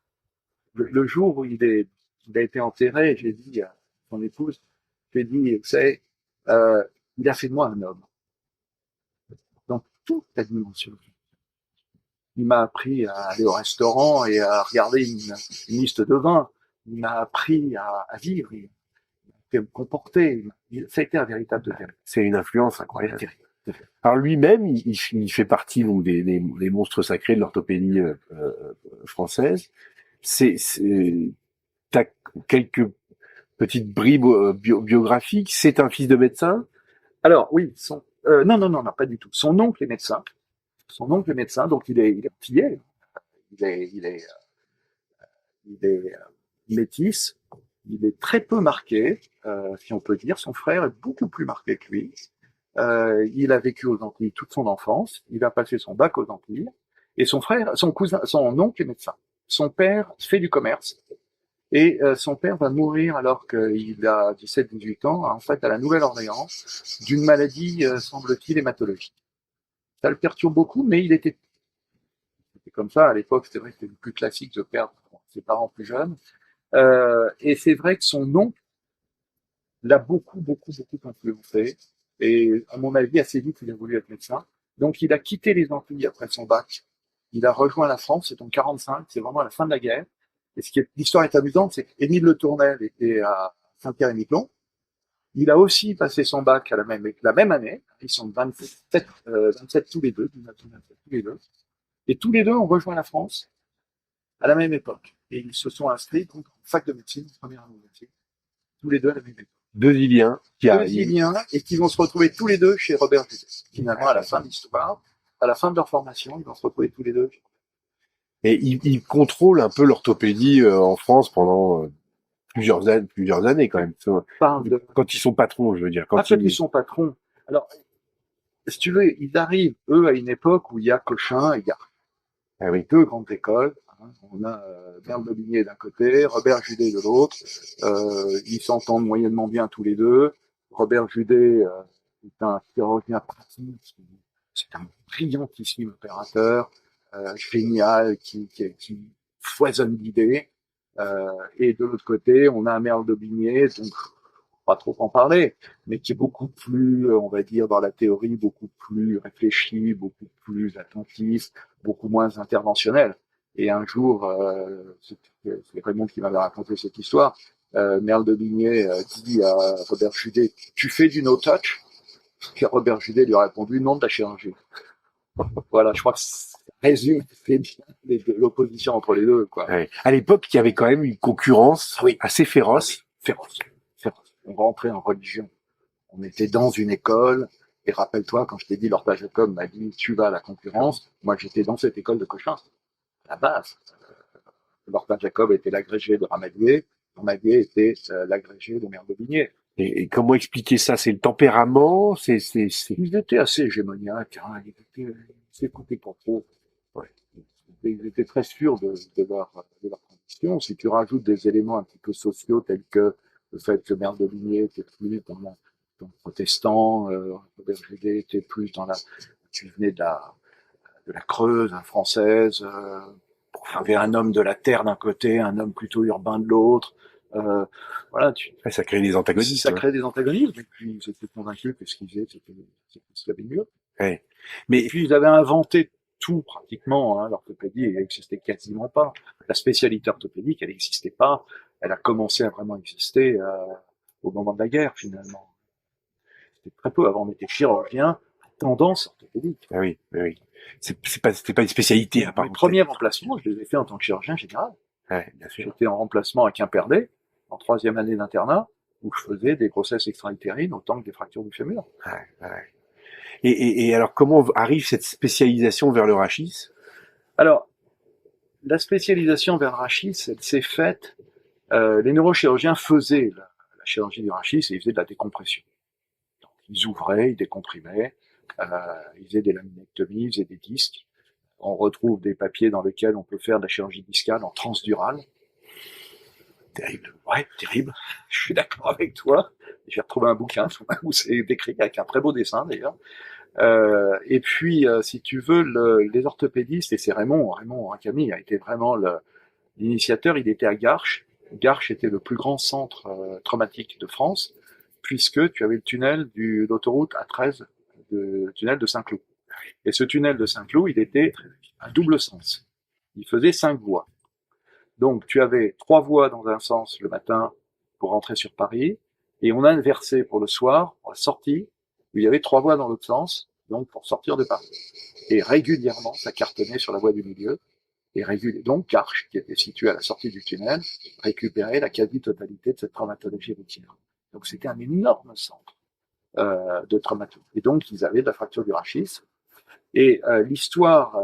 Le jour où il a été enterré, j'ai dit à son épouse, j'ai dit, vous savez, il a fait de moi un homme. Dans toute la dimension. Il m'a appris à aller au restaurant et à regarder une liste de vins. Il m'a appris à vivre, il m'a fait me comporter. Ça a été un véritable degré. C'est une influence incroyable. Alors lui-même, il fait partie donc des monstres sacrés de l'orthopédie française. T'as quelques petites bribes biographiques. C'est un fils de médecin. Alors oui, non, pas du tout. Son oncle est médecin. Son oncle est médecin, donc il est antillais. Il est métis. Il est très peu marqué, si on peut dire. Son frère est beaucoup plus marqué que lui. Il a vécu aux Antilles toute son enfance. Il a passé son bac aux Antilles. Et son oncle est médecin. Son père fait du commerce. Et son père va mourir alors qu'il a 17-18 ans, en fait, à la Nouvelle-Orléans, d'une maladie, semble-t-il, hématologique. Ça le perturbe beaucoup, mais c'était comme ça à l'époque. C'était vrai que c'était plus classique de perdre ses parents plus jeunes. Et c'est vrai que son oncle l'a beaucoup influencé. Et à mon avis, assez vite, il a voulu être médecin. Donc, il a quitté les Antilles après son bac. Il a rejoint la France, c'est en 45, c'est vraiment à la fin de la guerre. Et l'histoire est amusante, c'est qu'Émile Le Tournel était à Saint-Pierre-et-Miquelon. Il a aussi passé son bac la même année. Ils sont 27 tous les deux, 1927 tous les deux. Et tous les deux ont rejoint la France à la même époque. Et ils se sont inscrits donc, en fac de médecine, première année de médecine. Tous les deux à la même époque. Deux Iliens et qui vont se retrouver tous les deux chez Robert Judet. Finalement, à la fin de l'histoire, à la fin de leur formation, ils vont se retrouver tous les deux. Et ils contrôlent un peu l'orthopédie en France pendant plusieurs années quand même. Quand ils sont patrons, je veux dire. Quand ils sont patrons. Alors, si tu veux, ils arrivent, eux, à une époque où il y a Cochin et Gare. Ah oui. Deux grandes écoles. On a Merle Daubigné d'un côté, Robert Judet de l'autre. Ils s'entendent moyennement bien tous les deux. Robert Judet est un chirurgien pratique, c'est un brillantissime opérateur, génial, qui foisonne d'idées. Et de l'autre côté, on a Merle Daubigné, donc pas trop en parler, mais qui est beaucoup plus, on va dire, dans la théorie, beaucoup plus réfléchi, beaucoup plus attentif, beaucoup moins interventionnel. Et un jour, c'est Raymond qui m'avait raconté cette histoire, Merle Daubigné dit à Robert Judet, tu fais du no-touch? Et Robert Judet lui a répondu, non, de la chirurgie. Voilà, je crois que ça résume très bien l'opposition entre les deux, quoi. Ouais. À l'époque, il y avait quand même une concurrence assez féroce. Féroce. On rentrait en religion. On était dans une école, et rappelle-toi, quand je t'ai dit, Lorta Jacob m'a dit, tu vas à la concurrence, moi j'étais dans cette école de Cochin, à la base. Martin Jacob était l'agrégé de Ramadier. Ramadier était l'agrégé de Merdevigné. Et comment expliquer ça? C'est le tempérament? Ils étaient assez hégémoniaques, hein. Ils s'écoutaient pas trop. Ouais. Ils étaient très sûrs de leur condition. Si tu rajoutes des éléments un petit peu sociaux tels que le fait que Merdevigné était plus dans le protestant, Bergeret était plus dans tu venais de la Creuse, française, avait un homme de la terre d'un côté, un homme plutôt urbain de l'autre. Voilà, ça crée des antagonismes. Ça crée des antagonismes. Et puis, ils étaient convaincus que ce qu'ils faisaient, c'était ce qu'il y avait de mieux. Ouais. Mais et puis, ils avaient inventé tout, pratiquement, hein. L'orthopédie, elle n'existait quasiment pas. La spécialité orthopédique, elle n'existait pas. Elle a commencé à vraiment exister au moment de la guerre, finalement. C'était très peu. Avant, on était chirurgien, tendance orthopédique. Ah oui, oui. C'était pas une spécialité à part. Mes premiers remplacements, je les ai faits en tant que chirurgien général. Ouais, bien sûr. J'étais en remplacement à Quimperlé, en 3e année d'internat, où je faisais des grossesses extra-utérines autant que des fractures du fémur. Ouais, ouais. Et alors, comment arrive cette spécialisation vers le rachis? Alors, la spécialisation vers le rachis, elle s'est faite. Les neurochirurgiens faisaient la chirurgie du rachis et ils faisaient de la décompression. Donc, ils ouvraient, ils décomprimaient, ils faisaient des laminectomies, ils faisaient des disques. On retrouve des papiers dans lesquels on peut faire de la chirurgie discale en transdurale. Terrible. Ouais, terrible. Je suis d'accord avec toi. J'ai retrouvé un bouquin où c'est décrit avec un très beau dessin d'ailleurs. Et puis, si tu veux, les orthopédistes, et c'est Raymond Rakami a été vraiment l'initiateur, il était à Garches. Garches était le plus grand centre traumatique de France, puisque tu avais le tunnel de l'autoroute A13, le tunnel de Saint-Cloud. Et ce tunnel de Saint-Cloud, il était à double sens. Il faisait 5 voies. Donc, tu avais 3 voies dans un sens le matin pour rentrer sur Paris, et on a inversé pour le soir, pour la sortie, où il y avait 3 voies dans l'autre sens, donc pour sortir de Paris. Et régulièrement, ça cartonnait sur la voie du milieu, et donc Garches, qui était situé à la sortie du tunnel, récupérait la quasi-totalité de cette traumatologie routière. Donc c'était un énorme centre de traumatologie. Et donc, ils avaient de la fracture du rachis. Et l'histoire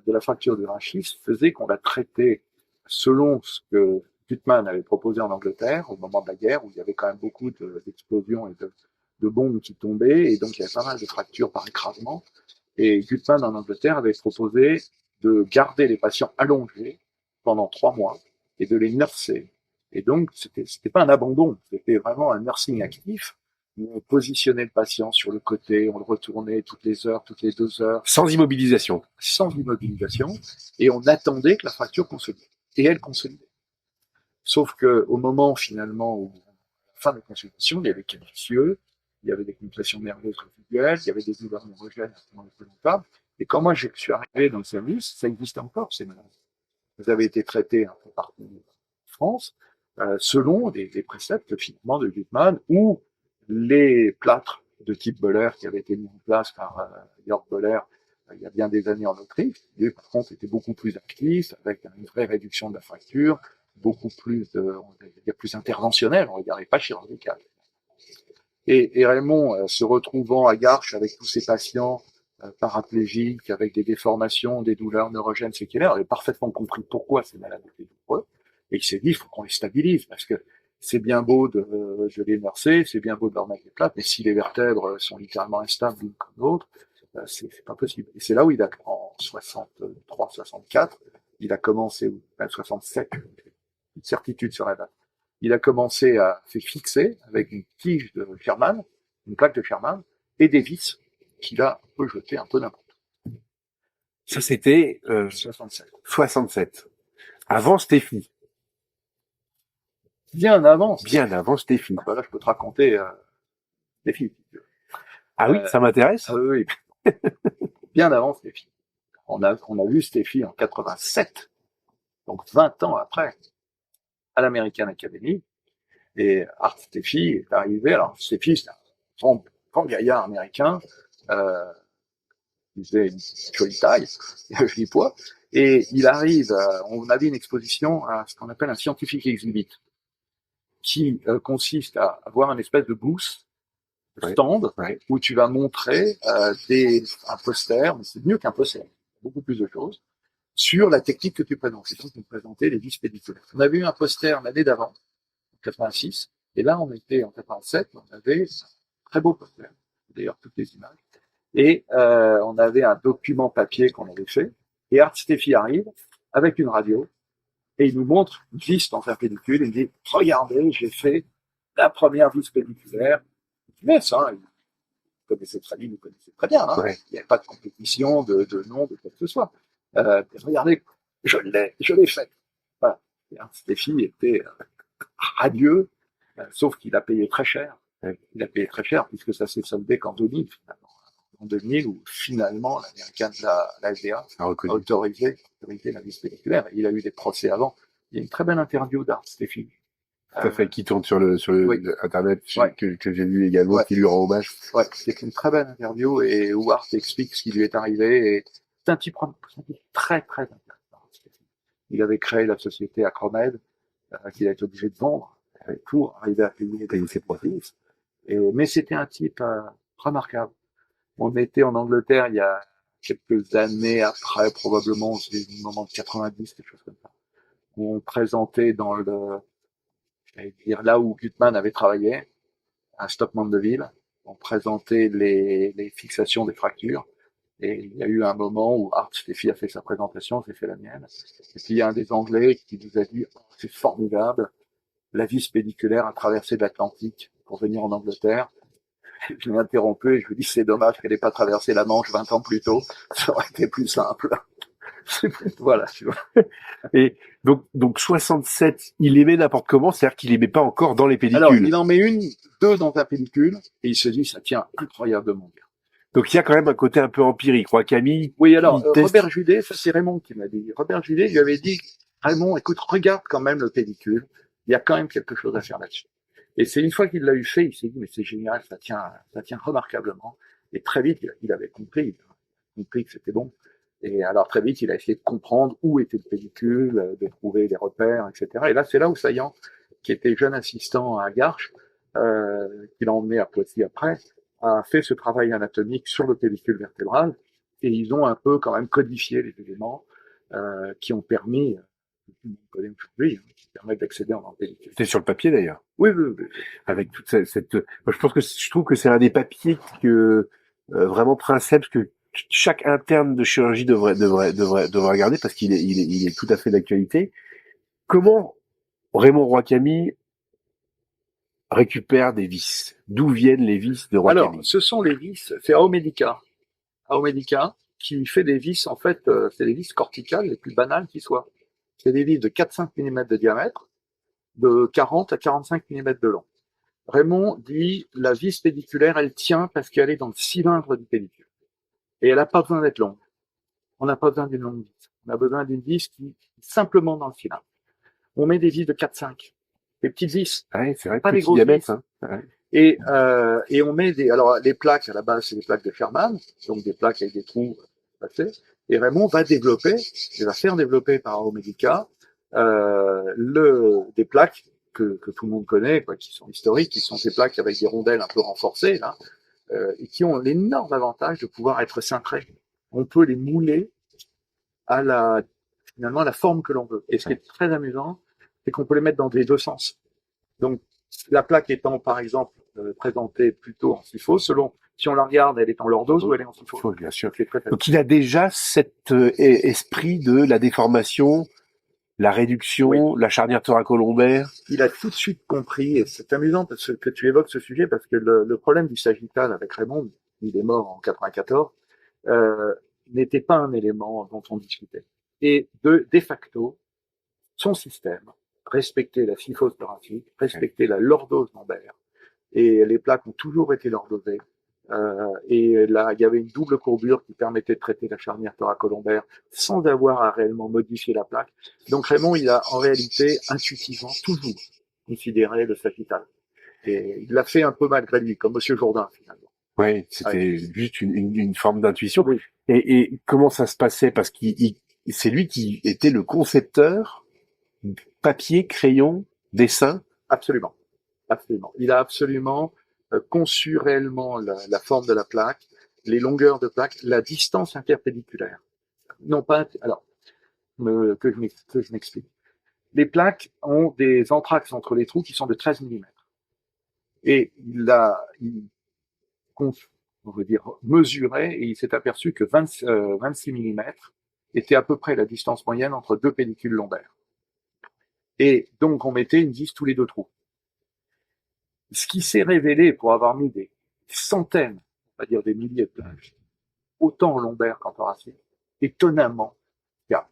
de la fracture du rachis faisait qu'on la traitait selon ce que Gutmann avait proposé en Angleterre au moment de la guerre, où il y avait quand même beaucoup d'explosions et de bombes qui tombaient, et donc il y avait pas mal de fractures par écrasement. Et Gutmann en Angleterre avait proposé de garder les patients allongés pendant 3 mois et de les nurser. Et donc c'était pas un abandon, c'était vraiment un nursing actif. On positionnait le patient sur le côté, on le retournait toutes les heures, toutes les 2 heures. Sans immobilisation. Sans immobilisation. Et on attendait que la fracture consolide. Et elle consolidait. Sauf que au moment, finalement, où, à la fin de la consultation, il y avait des calicieux, il y avait des compressions nerveuses résiduelles, il y avait des douleurs neurogènes involontables. Et quand moi je suis arrivé dans le service, ça existait encore, ces maladies. Vous avez été traités un peu partout en France, selon des préceptes, finalement, de Gutmann, ou les plâtres de type Böhler qui avaient été mis en place par Jörg Böhler il y a bien des années en Autriche. Lui, par contre, était beaucoup plus actif, avec une vraie réduction de la fracture, beaucoup plus, plus interventionnel, on regardait pas chirurgical. Et Raymond, se retrouvant à Garches avec tous ses patients paraplégiques, avec des déformations, des douleurs neurogènes séquelaires, avait parfaitement compris pourquoi ces malades étaient douloureux, et il s'est dit, il faut qu'on les stabilise, parce que c'est bien beau de les nurser, c'est bien beau de leur mettre des plates, mais si les vertèbres sont littéralement instables l'une comme l'autre, c'est pas possible. Et c'est là où il a, en 63, 64, il a commencé, ou 67, une certitude sur la date. Il a commencé à se fixer avec une tige de Sherman, une plaque de Sherman, et des vis qu'il a un peu jeté un peu n'importe où. Ça, c'était 67. 67. Avant Steffi. Bien avant. Bien avant Steffi. Ah bah là, je peux te raconter Steffi. Ah oui, ça m'intéresse. Ah oui. Bien avant Steffi. On a vu Steffi en 87, donc 20 ans après, à l'American Academy. Et Art Steffi est arrivé. Alors Steffi, c'est un grand gaillard américain. Il faisait une jolie taille, un joli poids. Et il arrive, on avait une exposition à ce qu'on appelle un scientific exhibit, qui consiste à avoir une espèce de booth, stand, où tu vas montrer un poster, mais c'est mieux qu'un poster, beaucoup plus de choses, sur la technique que tu présentes. C'est donc nous présenter les vis pédiculaires. On avait eu un poster l'année d'avant, en 86, et là, on était en 87, on avait un très beau poster, d'ailleurs toutes les images, et on avait un document papier qu'on avait fait, et Art Steffi arrive avec une radio, et il nous montre une vis en fer pédicule, et il dit, regardez, j'ai fait la première vis pédiculaire. Mais ça, il connaissait très bien, hein. Ouais. Il n'y avait pas de compétition, de nom, de quoi que ce soit. Regardez, je l'ai fait. Voilà. Et Art Steffi était radieux, sauf qu'il a payé très cher. Il a payé très cher puisque ça s'est soldé qu'en 2000, finalement. En 2000, où finalement l'américaine, la FDA a autorisé la vis pédiculaire. Il a eu des procès avant. Il y a une très belle interview d'Art Steffi. Tout à fait, qui tourne sur le Oui. internet, Ouais. que j'ai lu également, Ouais. qui lui rend hommage. Ouais, c'est une très belle interview et où Art explique ce qui lui est arrivé et c'est un type très, très intéressant. Il avait créé la société Acromed, qu'il a été obligé de vendre pour arriver à payer ses profits. Mais c'était un type remarquable. On était en Angleterre il y a quelques années après, probablement, c'est le moment de 90, quelque chose comme ça, où on présentait dans j'allais dire, là où Gutmann avait travaillé, à Stock Mandeville, on présentait les fixations des fractures. Et il y a eu un moment où Art Steffi a fait sa présentation, j'ai fait la mienne. Et puis il y a un des Anglais qui nous a dit, oh, c'est formidable, la vis pédiculaire a traversé l'Atlantique pour venir en Angleterre. Je l'ai interrompu et je lui ai dit, c'est dommage qu'elle n'ait pas traversé la Manche 20 ans plus tôt, ça aurait été plus simple. Voilà, tu vois. Et donc 67, il aimait n'importe comment, c'est-à-dire qu'il aimait pas encore dans les pellicules. Alors, il en met deux dans ta pellicule, et il se dit, ça tient incroyablement bien. Donc il y a quand même un côté un peu empirique, quoi. Camille. Oui, alors, Robert Judet, ça c'est Raymond qui m'a dit. Robert Judet lui avait dit, Raymond, écoute, regarde quand même le pellicule, il y a quand même quelque chose à faire là-dessus. Et c'est une fois qu'il l'a eu fait, il s'est dit, mais c'est génial, ça tient remarquablement. Et très vite, il avait compris que c'était bon. Et alors très vite, il a essayé de comprendre où était le pellicule, de trouver des repères, etc. Et là, c'est là où Saillant, qui était jeune assistant à Garches, qu'il a emmené à Poissy après, a fait ce travail anatomique sur le pellicule vertébral. Et ils ont un peu quand même codifié les éléments qui ont permis, que tout le monde connaît aujourd'hui, qui permettent d'accéder en pellicule. C'était sur le papier d'ailleurs. Oui. Avec toute cette... Moi, je trouve que c'est un des papiers que vraiment princeps que chaque interne de chirurgie devrait regarder parce qu'il est tout à fait d'actualité. Comment Raymond Roy-Camille récupère des vis? D'où viennent les vis de Roy-Camille? Alors, ce sont les vis, c'est Aomedica, qui fait des vis, en fait, c'est les vis corticales les plus banales qui soient. C'est des vis de 4-5 mm de diamètre, de 40 à 45 mm de long. Raymond dit, la vis pédiculaire, elle tient parce qu'elle est dans le cylindre du pédicule. Et elle n'a pas besoin d'être longue. On n'a pas besoin d'une longue vis. On a besoin d'une vis qui est simplement dans le cylindre. On met des vis de 4-5. Des petites vis. Ouais, c'est vrai, pas des grosses diamètres, vis. Hein. Ouais. Et on met alors les plaques, à la base, c'est des plaques de Sherman, donc des plaques avec des trous passés. Et Raymond va développer, il va faire développer par Aomedica, des plaques que tout le monde connaît, quoi, qui sont historiques, qui sont des plaques avec des rondelles un peu renforcées, là, et qui ont l'énorme avantage de pouvoir être cintrées. On peut les mouler finalement, à la forme que l'on veut. Et ce qui est très amusant, c'est qu'on peut les mettre dans les deux sens. Donc, la plaque étant, par exemple, présentée plutôt en SIFO, selon si on la regarde, elle est en lordose ou elle est en SIFO. Bien sûr. C'est très Donc, il a déjà cet esprit de la déformation, la réduction, la charnière thoracolombaire. Il a tout de suite compris, et c'est amusant que tu évoques ce sujet, parce que le problème du sagittal avec Raymond, il est mort en 94, n'était pas un élément dont on discutait. Et de facto, son système respectait la syphose thoracique, respectait la lordose lombaire, et les plaques ont toujours été lordosées. Et là, il y avait une double courbure qui permettait de traiter la charnière thoracolombaire sans avoir à réellement modifier la plaque. Donc Raymond, il a en réalité intuitivement toujours considéré le sagittal. Et il l'a fait un peu malgré lui, comme Monsieur Jourdain finalement. Oui, c'était juste une forme d'intuition. Oui. Et comment ça se passait? Parce c'est lui qui était le concepteur papier, crayon, dessin. Absolument. Il a absolument conçu réellement la forme de la plaque, les longueurs de plaque, la distance interpédiculaire. Non pas. Alors, que je m'explique. Les plaques ont des entr'axes entre les trous qui sont de 13 millimètres. Et il on veut dire, mesuré, et il s'est aperçu que 26 millimètres était à peu près la distance moyenne entre deux pellicules lombaires. Et donc, on mettait une vis tous les deux trous. Ce qui s'est révélé pour avoir mis des centaines, on va dire des milliers de plaques, autant en lombaire qu'en thoracique, étonnamment fiable,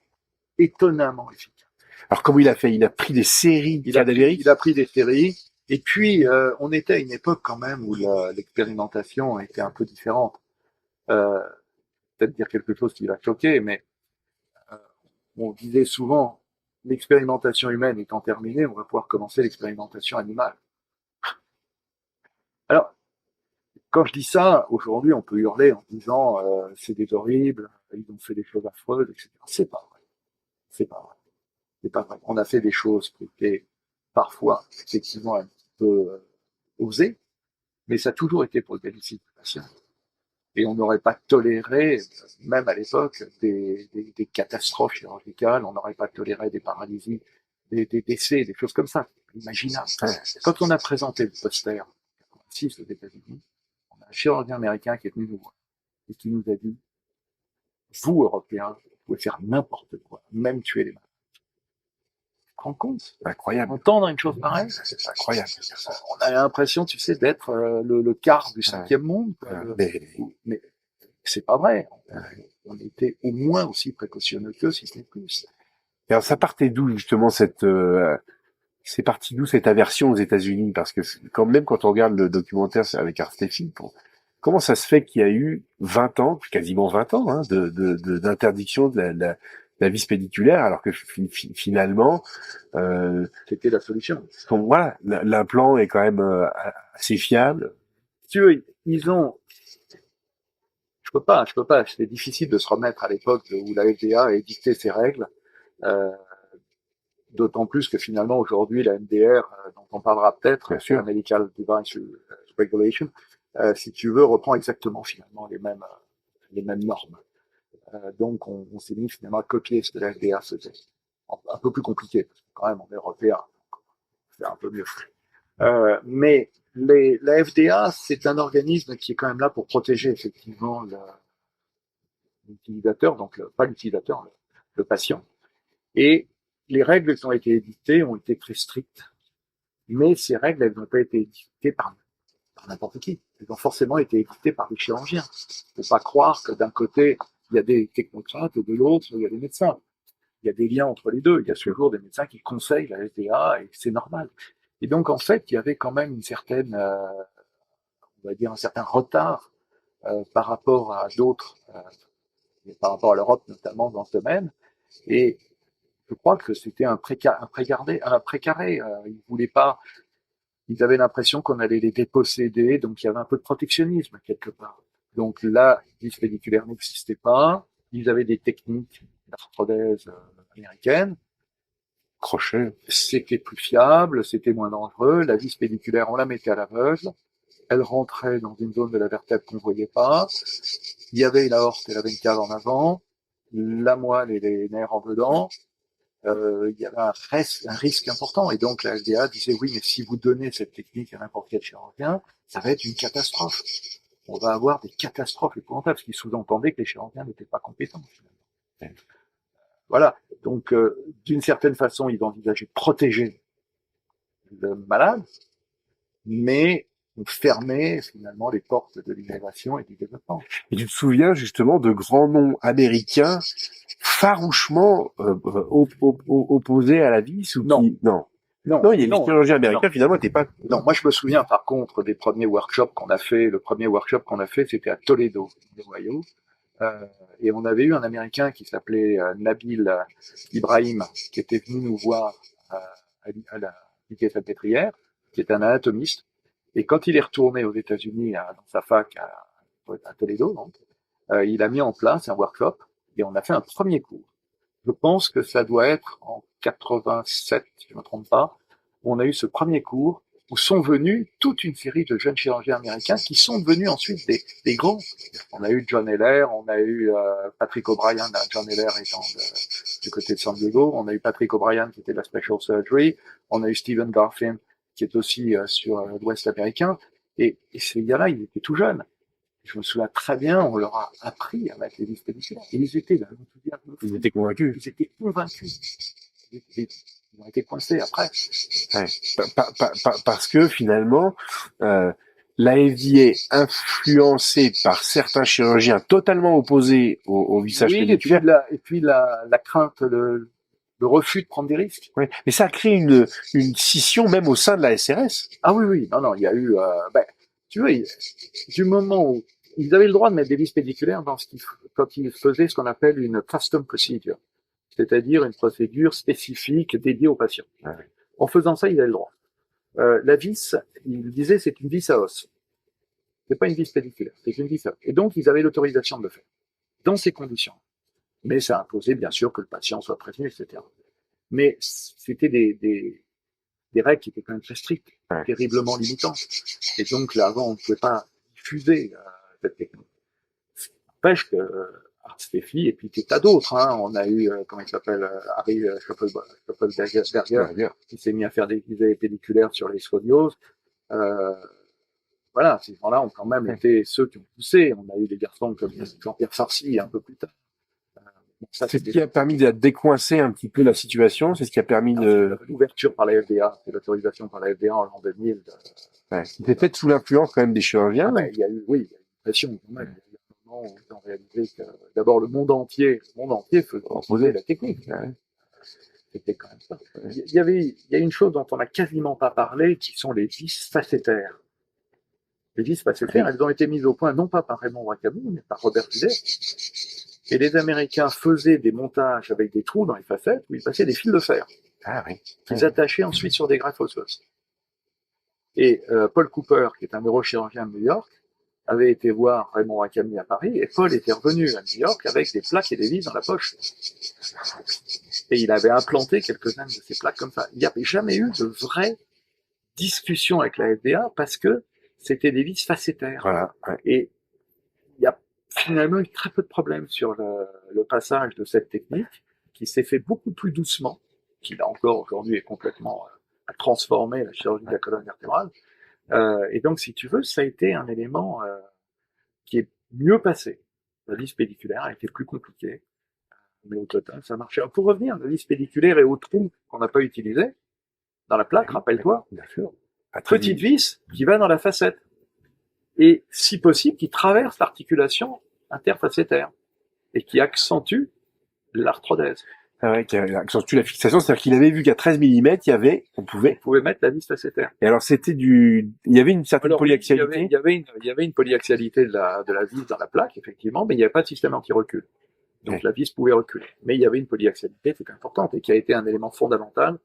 étonnamment efficace. Alors comment il a fait? Il a pris des séries cadavériques? Il a pris des séries. Et puis, on était à une époque quand même où l'expérimentation était un peu différente. Peut-être dire quelque chose qui va choquer, mais on disait souvent, l'expérimentation humaine étant terminée, on va pouvoir commencer l'expérimentation animale. Alors, quand je dis ça, aujourd'hui, on peut hurler en disant c'est des horribles, ils ont fait des choses affreuses, etc. C'est pas vrai. C'est pas vrai. C'est pas vrai. On a fait des choses qui étaient parfois effectivement un petit peu osées, mais ça a toujours été pour le bénéfice du patient. Et on n'aurait pas toléré, même à l'époque, des catastrophes chirurgicales, on n'aurait pas toléré des paralysies, des décès, des choses comme ça. Imaginable. Quand on a présenté le poster, en 1986 aux États-Unis, on a un chirurgien américain qui est venu nous voir et qui nous a dit, vous, Européens, vous pouvez faire n'importe quoi, même tuer les malades. Tu te rends compte? Incroyable. Entendre une chose pareille, c'est incroyable. On a l'impression, tu sais, d'être le quart du cinquième monde. Mais c'est pas vrai. On était au moins aussi précautionneux qu'eux, si ce n'est plus. Et alors ça partait d'où justement c'est parti d'où cette aversion aux États-Unis? Parce que quand même quand on regarde le documentaire avec Art Steffi, comment ça se fait qu'il y a eu 20 ans, quasiment 20 ans, hein, d'interdiction de la vis pédiculaire, alors que finalement c'était la solution. Voilà, l'implant est quand même assez fiable. Si tu veux, ils ont. Je peux pas. C'était difficile de se remettre à l'époque où la FDA a édicté ses règles. D'autant plus que finalement aujourd'hui la MDR, dont on parlera peut-être, la Medical Device Regulation, si tu veux, reprend exactement finalement les mêmes normes. Donc on s'est mis finalement à copier ce que la FDA faisait. Un peu plus compliqué, parce que quand même on est européen, c'est un peu mieux. Mais la FDA, c'est un organisme qui est quand même là pour protéger effectivement l'utilisateur, donc pas l'utilisateur, le patient. Et les règles qui ont été édictées ont été très strictes, mais ces règles, elles n'ont pas été édictées par n'importe qui. Elles ont forcément été édictées par les chirurgiens. Il ne faut pas croire que d'un côté, il y a des technocrates et de l'autre, il y a des médecins. Il y a des liens entre les deux. Il y a toujours des médecins qui conseillent la FDA et c'est normal. Et donc, en fait, il y avait quand même une certaine, on va dire, un certain retard par rapport à d'autres, par rapport à l'Europe notamment dans ce domaine. Et je crois que c'était un précaré. Ils voulaient pas. Ils avaient l'impression qu'on allait les déposséder, donc il y avait un peu de protectionnisme quelque part. Donc là, la vis pédiculaire n'existait pas. Ils avaient des techniques d'arthrodèse américaines. Crochet. C'était plus fiable, c'était moins dangereux. La vis pédiculaire, on la mettait à l'aveugle. Elle rentrait dans une zone de la vertèbre qu'on voyait pas. Il y avait l'aorte et la veine cave en avant, la moelle et les nerfs en dedans. Il y avait un risque important. Et donc la FDA disait oui, mais si vous donnez cette technique à n'importe quel chirurgien, ça va être une catastrophe. On va avoir des catastrophes épouvantables, ce qui sous-entendait que les chirurgiens n'étaient pas compétents, finalement. Voilà. Donc, d'une certaine façon, ils envisageaient de protéger le malade, mais on fermait finalement les portes de l'innovation et du développement. Et tu te souviens justement de grands noms américains farouchement opposés à la vis ou non. qui... Non. Non, il y a les chirurgiens américains, finalement, t'es pas... Non, moi je me souviens par contre des premiers workshops qu'on a fait. Le premier workshop qu'on a fait, c'était à Toledo, au Ohio. Et on avait eu un Américain qui s'appelait Nabil Ibrahim, qui était venu nous voir à la Unité Salpêtrière, qui est un anatomiste. Et quand il est retourné aux États-Unis dans sa fac à Toledo, donc, il a mis en place un workshop et on a fait un premier cours. Je pense que ça doit être en 87, si je ne me trompe pas. On a eu ce premier cours où sont venus toute une série de jeunes chirurgiens américains qui sont devenus ensuite des grands. On a eu John Heller, on a eu Patrick O'Brien, John Heller étant du côté de San Diego, on a eu Patrick O'Brien qui était de la Special Surgery, on a eu Stephen Garfin qui est aussi sur l'Ouest américain, et ces gars-là, ils étaient tout jeunes. Je me souviens très bien, on leur a appris à mettre les vis pédiculaires, et ils étaient là, Ils étaient convaincus. ils étaient convaincus. Ils ont été coincés après. Ouais. Parce que finalement, la FDA influencée par certains chirurgiens totalement opposés au visage pédiculaire. Et puis la crainte, le refus de prendre des risques. Ouais. Mais ça a créé une scission même au sein de la SRS. Ah oui, non, il y a eu, tu vois, du moment où ils avaient le droit de mettre des vis pédiculaires quand ils faisaient ce qu'on appelle une custom procedure, c'est-à-dire une procédure spécifique dédiée aux patients. Ouais. En faisant ça, ils avaient le droit. La vis, ils disaient, c'est une vis à os. C'est pas une vis pédiculaire, c'est une vis à os. Et donc, ils avaient l'autorisation de le faire, dans ces conditions. Mais ça imposait, bien sûr, que le patient soit prévenu, etc. Mais c'était des règles qui étaient quand même très strictes, ouais. terriblement limitantes. Et donc, là, avant, on ne pouvait pas diffuser cette technique. N'empêche que Art Steffi, et puis des tas d'autres, hein. On a eu, comment il s'appelle, Harry Schoppelberger, qui s'est mis à faire des visées pédiculaires sur les scolioses. Voilà, ces gens-là ont quand même été ceux qui ont poussé. On a eu des garçons comme Jean-Pierre Farcy un peu plus tard. C'est ce qui a permis de décoincer un petit peu la situation, c'est ce qui a permis de... L'ouverture par la FDA, c'est l'autorisation par la FDA en l'an 2000. Ouais. C'était peut-être sous l'influence quand même des chirurgiens. Il y a eu, oui, il y a eu une pression quand même. Il y a eu un moment où ils ont réalisé que d'abord le monde entier faisait la technique. Ouais. C'était quand même ça. Il y a une chose dont on n'a quasiment pas parlé, qui sont les vis facétaires. Les vis facétaires, elles ont été mises au point non pas par Raymond Wakabu, mais par Robert Hudet. Et les Américains faisaient des montages avec des trous dans les facettes où ils passaient des fils de fer. Ah oui. Qu'ils attachaient ensuite sur des greffes osseuses. Et Paul Cooper, qui est un neurochirurgien de New York, avait été voir Raymond Wakabu à Paris, et Paul était revenu à New York avec des plaques et des vis dans la poche. Et il avait implanté quelques-unes de ces plaques comme ça. Il n'y avait jamais eu de vraie discussion avec la FDA parce que c'était des vis facétaires. Voilà. Ouais. Et il y a finalement eu très peu de problèmes sur le passage de cette technique, qui s'est fait beaucoup plus doucement, qui là encore aujourd'hui est complètement transformé la chirurgie de la colonne vertébrale. Et donc, si tu veux, ça a été un élément qui est mieux passé. La vis pédiculaire a été plus compliquée, mais au total, ça marchait. Alors, pour revenir, la vis pédiculaire est au trou qu'on n'a pas utilisé dans la plaque, rappelle-toi. Bien sûr. Petite vis qui va dans la facette. Et si possible, qui traverse l'articulation interfacétaire et qui accentue l'arthrodèse. Ah ouais, qui accentue la fixation, c'est-à-dire qu'il avait vu qu'à 13 mm, on pouvait mettre la vis facétaire. Et alors il y avait une certaine polyaxialité. Il y avait une polyaxialité de la vis dans la plaque, effectivement, mais il n'y avait pas de système anti-recul. Donc la vis pouvait reculer. Mais il y avait une polyaxialité qui était importante et qui a été un élément fondamental.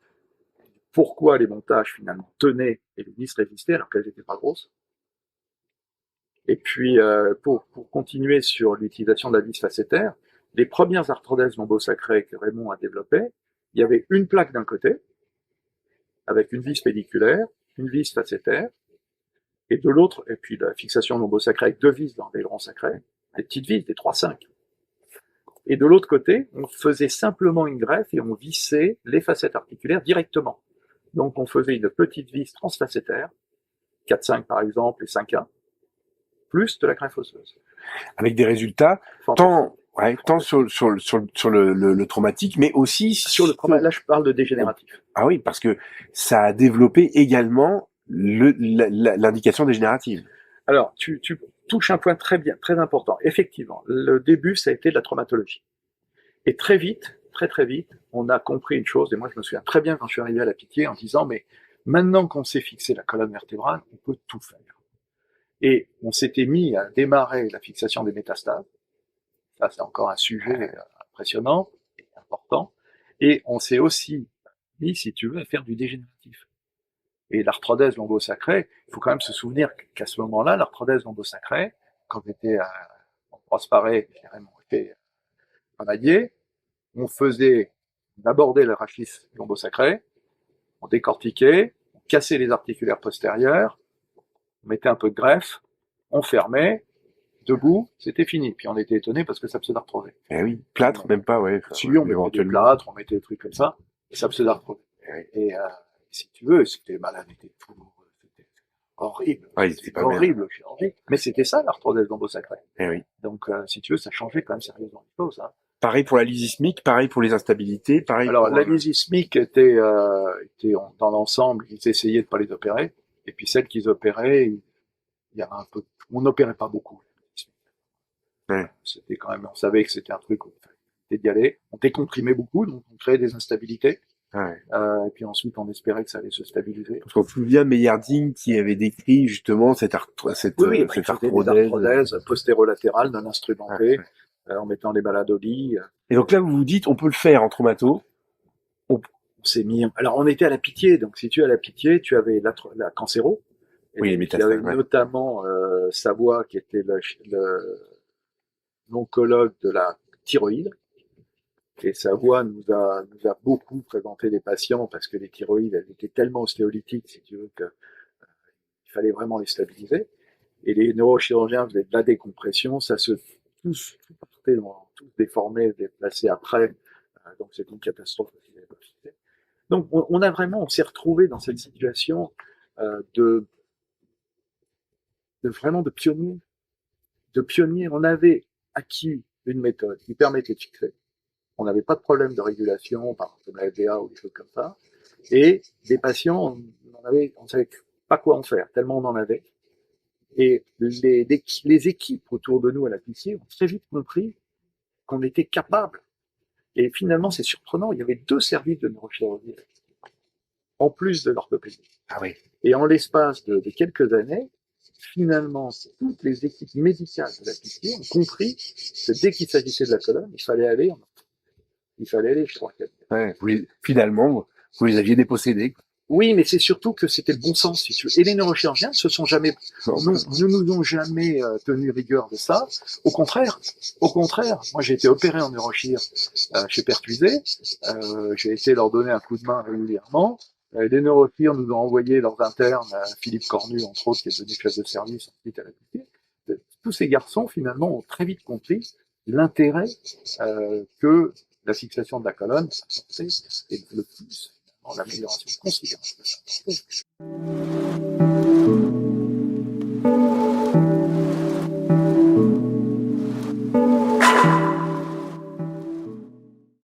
Pourquoi les montages finalement tenaient et les vis résistaient alors qu'elles n'étaient pas grosses. Et puis, pour continuer sur l'utilisation de la vis facétaire, les premières arthrodèses lombosacrées que Raymond a développées, il y avait une plaque d'un côté, avec une vis pédiculaire, une vis facétaire, et de l'autre, et puis la fixation lombosacrée avec deux vis dans l'aileron sacré, des petites vis, des 3-5. Et de l'autre côté, on faisait simplement une greffe et on vissait les facettes articulaires directement. Donc on faisait une petite vis transfacétaire, 4-5 par exemple, et 5A, plus de la greffe osseuse. Avec des résultats tant sur le traumatique, mais aussi sur le traumatique. Là, je parle de dégénératif. Ah oui, parce que ça a développé également l'indication dégénérative. Alors, tu touches un point très important. Effectivement, le début, ça a été de la traumatologie. Et très vite, très vite, on a compris une chose, et moi je me souviens très bien quand je suis arrivé à la Pitié en disant, mais maintenant qu'on sait fixer la colonne vertébrale, on peut tout faire. Et on s'était mis à démarrer la fixation des métastases. Ça, c'est encore un sujet impressionnant et important. Et on s'est aussi mis, si tu veux, à faire du dégénératif. Et l'arthrodèse lombosacrée, il faut quand même se souvenir qu'à ce moment-là, l'arthrodèse lombosacrée, quand j'étais à Prosparé, carrément fait Grenadier, on abordait le rachis lombosacré, on décortiquait, on cassait les articulaires postérieurs, on mettait un peu de greffe, on fermait, debout, c'était fini. Puis on était étonné parce que ça pseudarthrosait. Eh oui, plâtre, même pas, ouais. Si on mettait des plâtres, on mettait des trucs comme ça, et ça pseudarthrosait. Et si tu veux, c'était malade, c'était horrible. Ouais, c'était pas horrible, chirurgie. Mais c'était ça, l'arthrodèse d'Ambo-Sacré. Eh oui. Donc, si tu veux, ça changeait quand même sérieusement les choses, hein. Pareil pour la lysismique, pareil pour les instabilités, pareil Alors, pour... la lysismique était dans l'ensemble, ils essayaient de pas les opérer. Et puis, celles qu'ils opéraient, il y avait un peu, on n'opérait pas beaucoup. Ouais. C'était quand même, on savait que c'était un truc où il fallait d'y aller. On décomprimait beaucoup, donc on créait des instabilités. Ouais. Et puis ensuite, on espérait que ça allait se stabiliser. Parce qu'on se souvient Meillarding qui avait décrit justement cette arthrodèse postérolatérale non instrumentée, en mettant les malades au lit. Et donc là, vous vous dites, on peut le faire en traumato. On s'est mis. Alors, on était à la Pitié. Donc, si tu es à la Pitié, tu avais la cancéro. Oui, les métastases. Il y avait notamment Savoie, qui était l'oncologue de la thyroïde. Et Savoie nous a beaucoup présenté des patients parce que les thyroïdes, elles étaient tellement ostéolytiques, si tu veux, que il fallait vraiment les stabiliser. Et les neurochirurgiens faisaient de la décompression, ça se tous partait tous déformés, déplacés après. Donc c'est une catastrophe. Donc on s'est retrouvé dans cette situation de vraiment de pionnier. On avait acquis une méthode qui permettait de fixer. On n'avait pas de problème de régulation, comme la FDA ou des choses comme ça. Et des patients, on savait pas quoi en faire, tellement on en avait. Et les équipes autour de nous à la Pitié ont très vite compris qu'on était capable. Et finalement, c'est surprenant, il y avait 2 services de neurochirurgie, en plus de l'orthopédie. Ah oui. Et en l'espace de quelques années, finalement, toutes les équipes médicales de la Pitié ont compris que dès qu'il s'agissait de la colonne, il fallait aller chez Rocket. Ouais, finalement, vous les aviez dépossédés. Oui, mais c'est surtout que c'était le bon sens, si tu veux. Et les neurochirurgiens ne nous ont jamais tenu rigueur de ça. Au contraire, moi j'ai été opéré en neurochir chez Pertuisé, j'ai été leur donner un coup de main régulièrement. Les neurochir nous ont envoyé leurs internes, Philippe Cornu entre autres, qui est devenu chef de service ensuite à la Pitié. Tous ces garçons finalement ont très vite compris l'intérêt que la fixation de la colonne apportait et le plus l'amélioration considérable.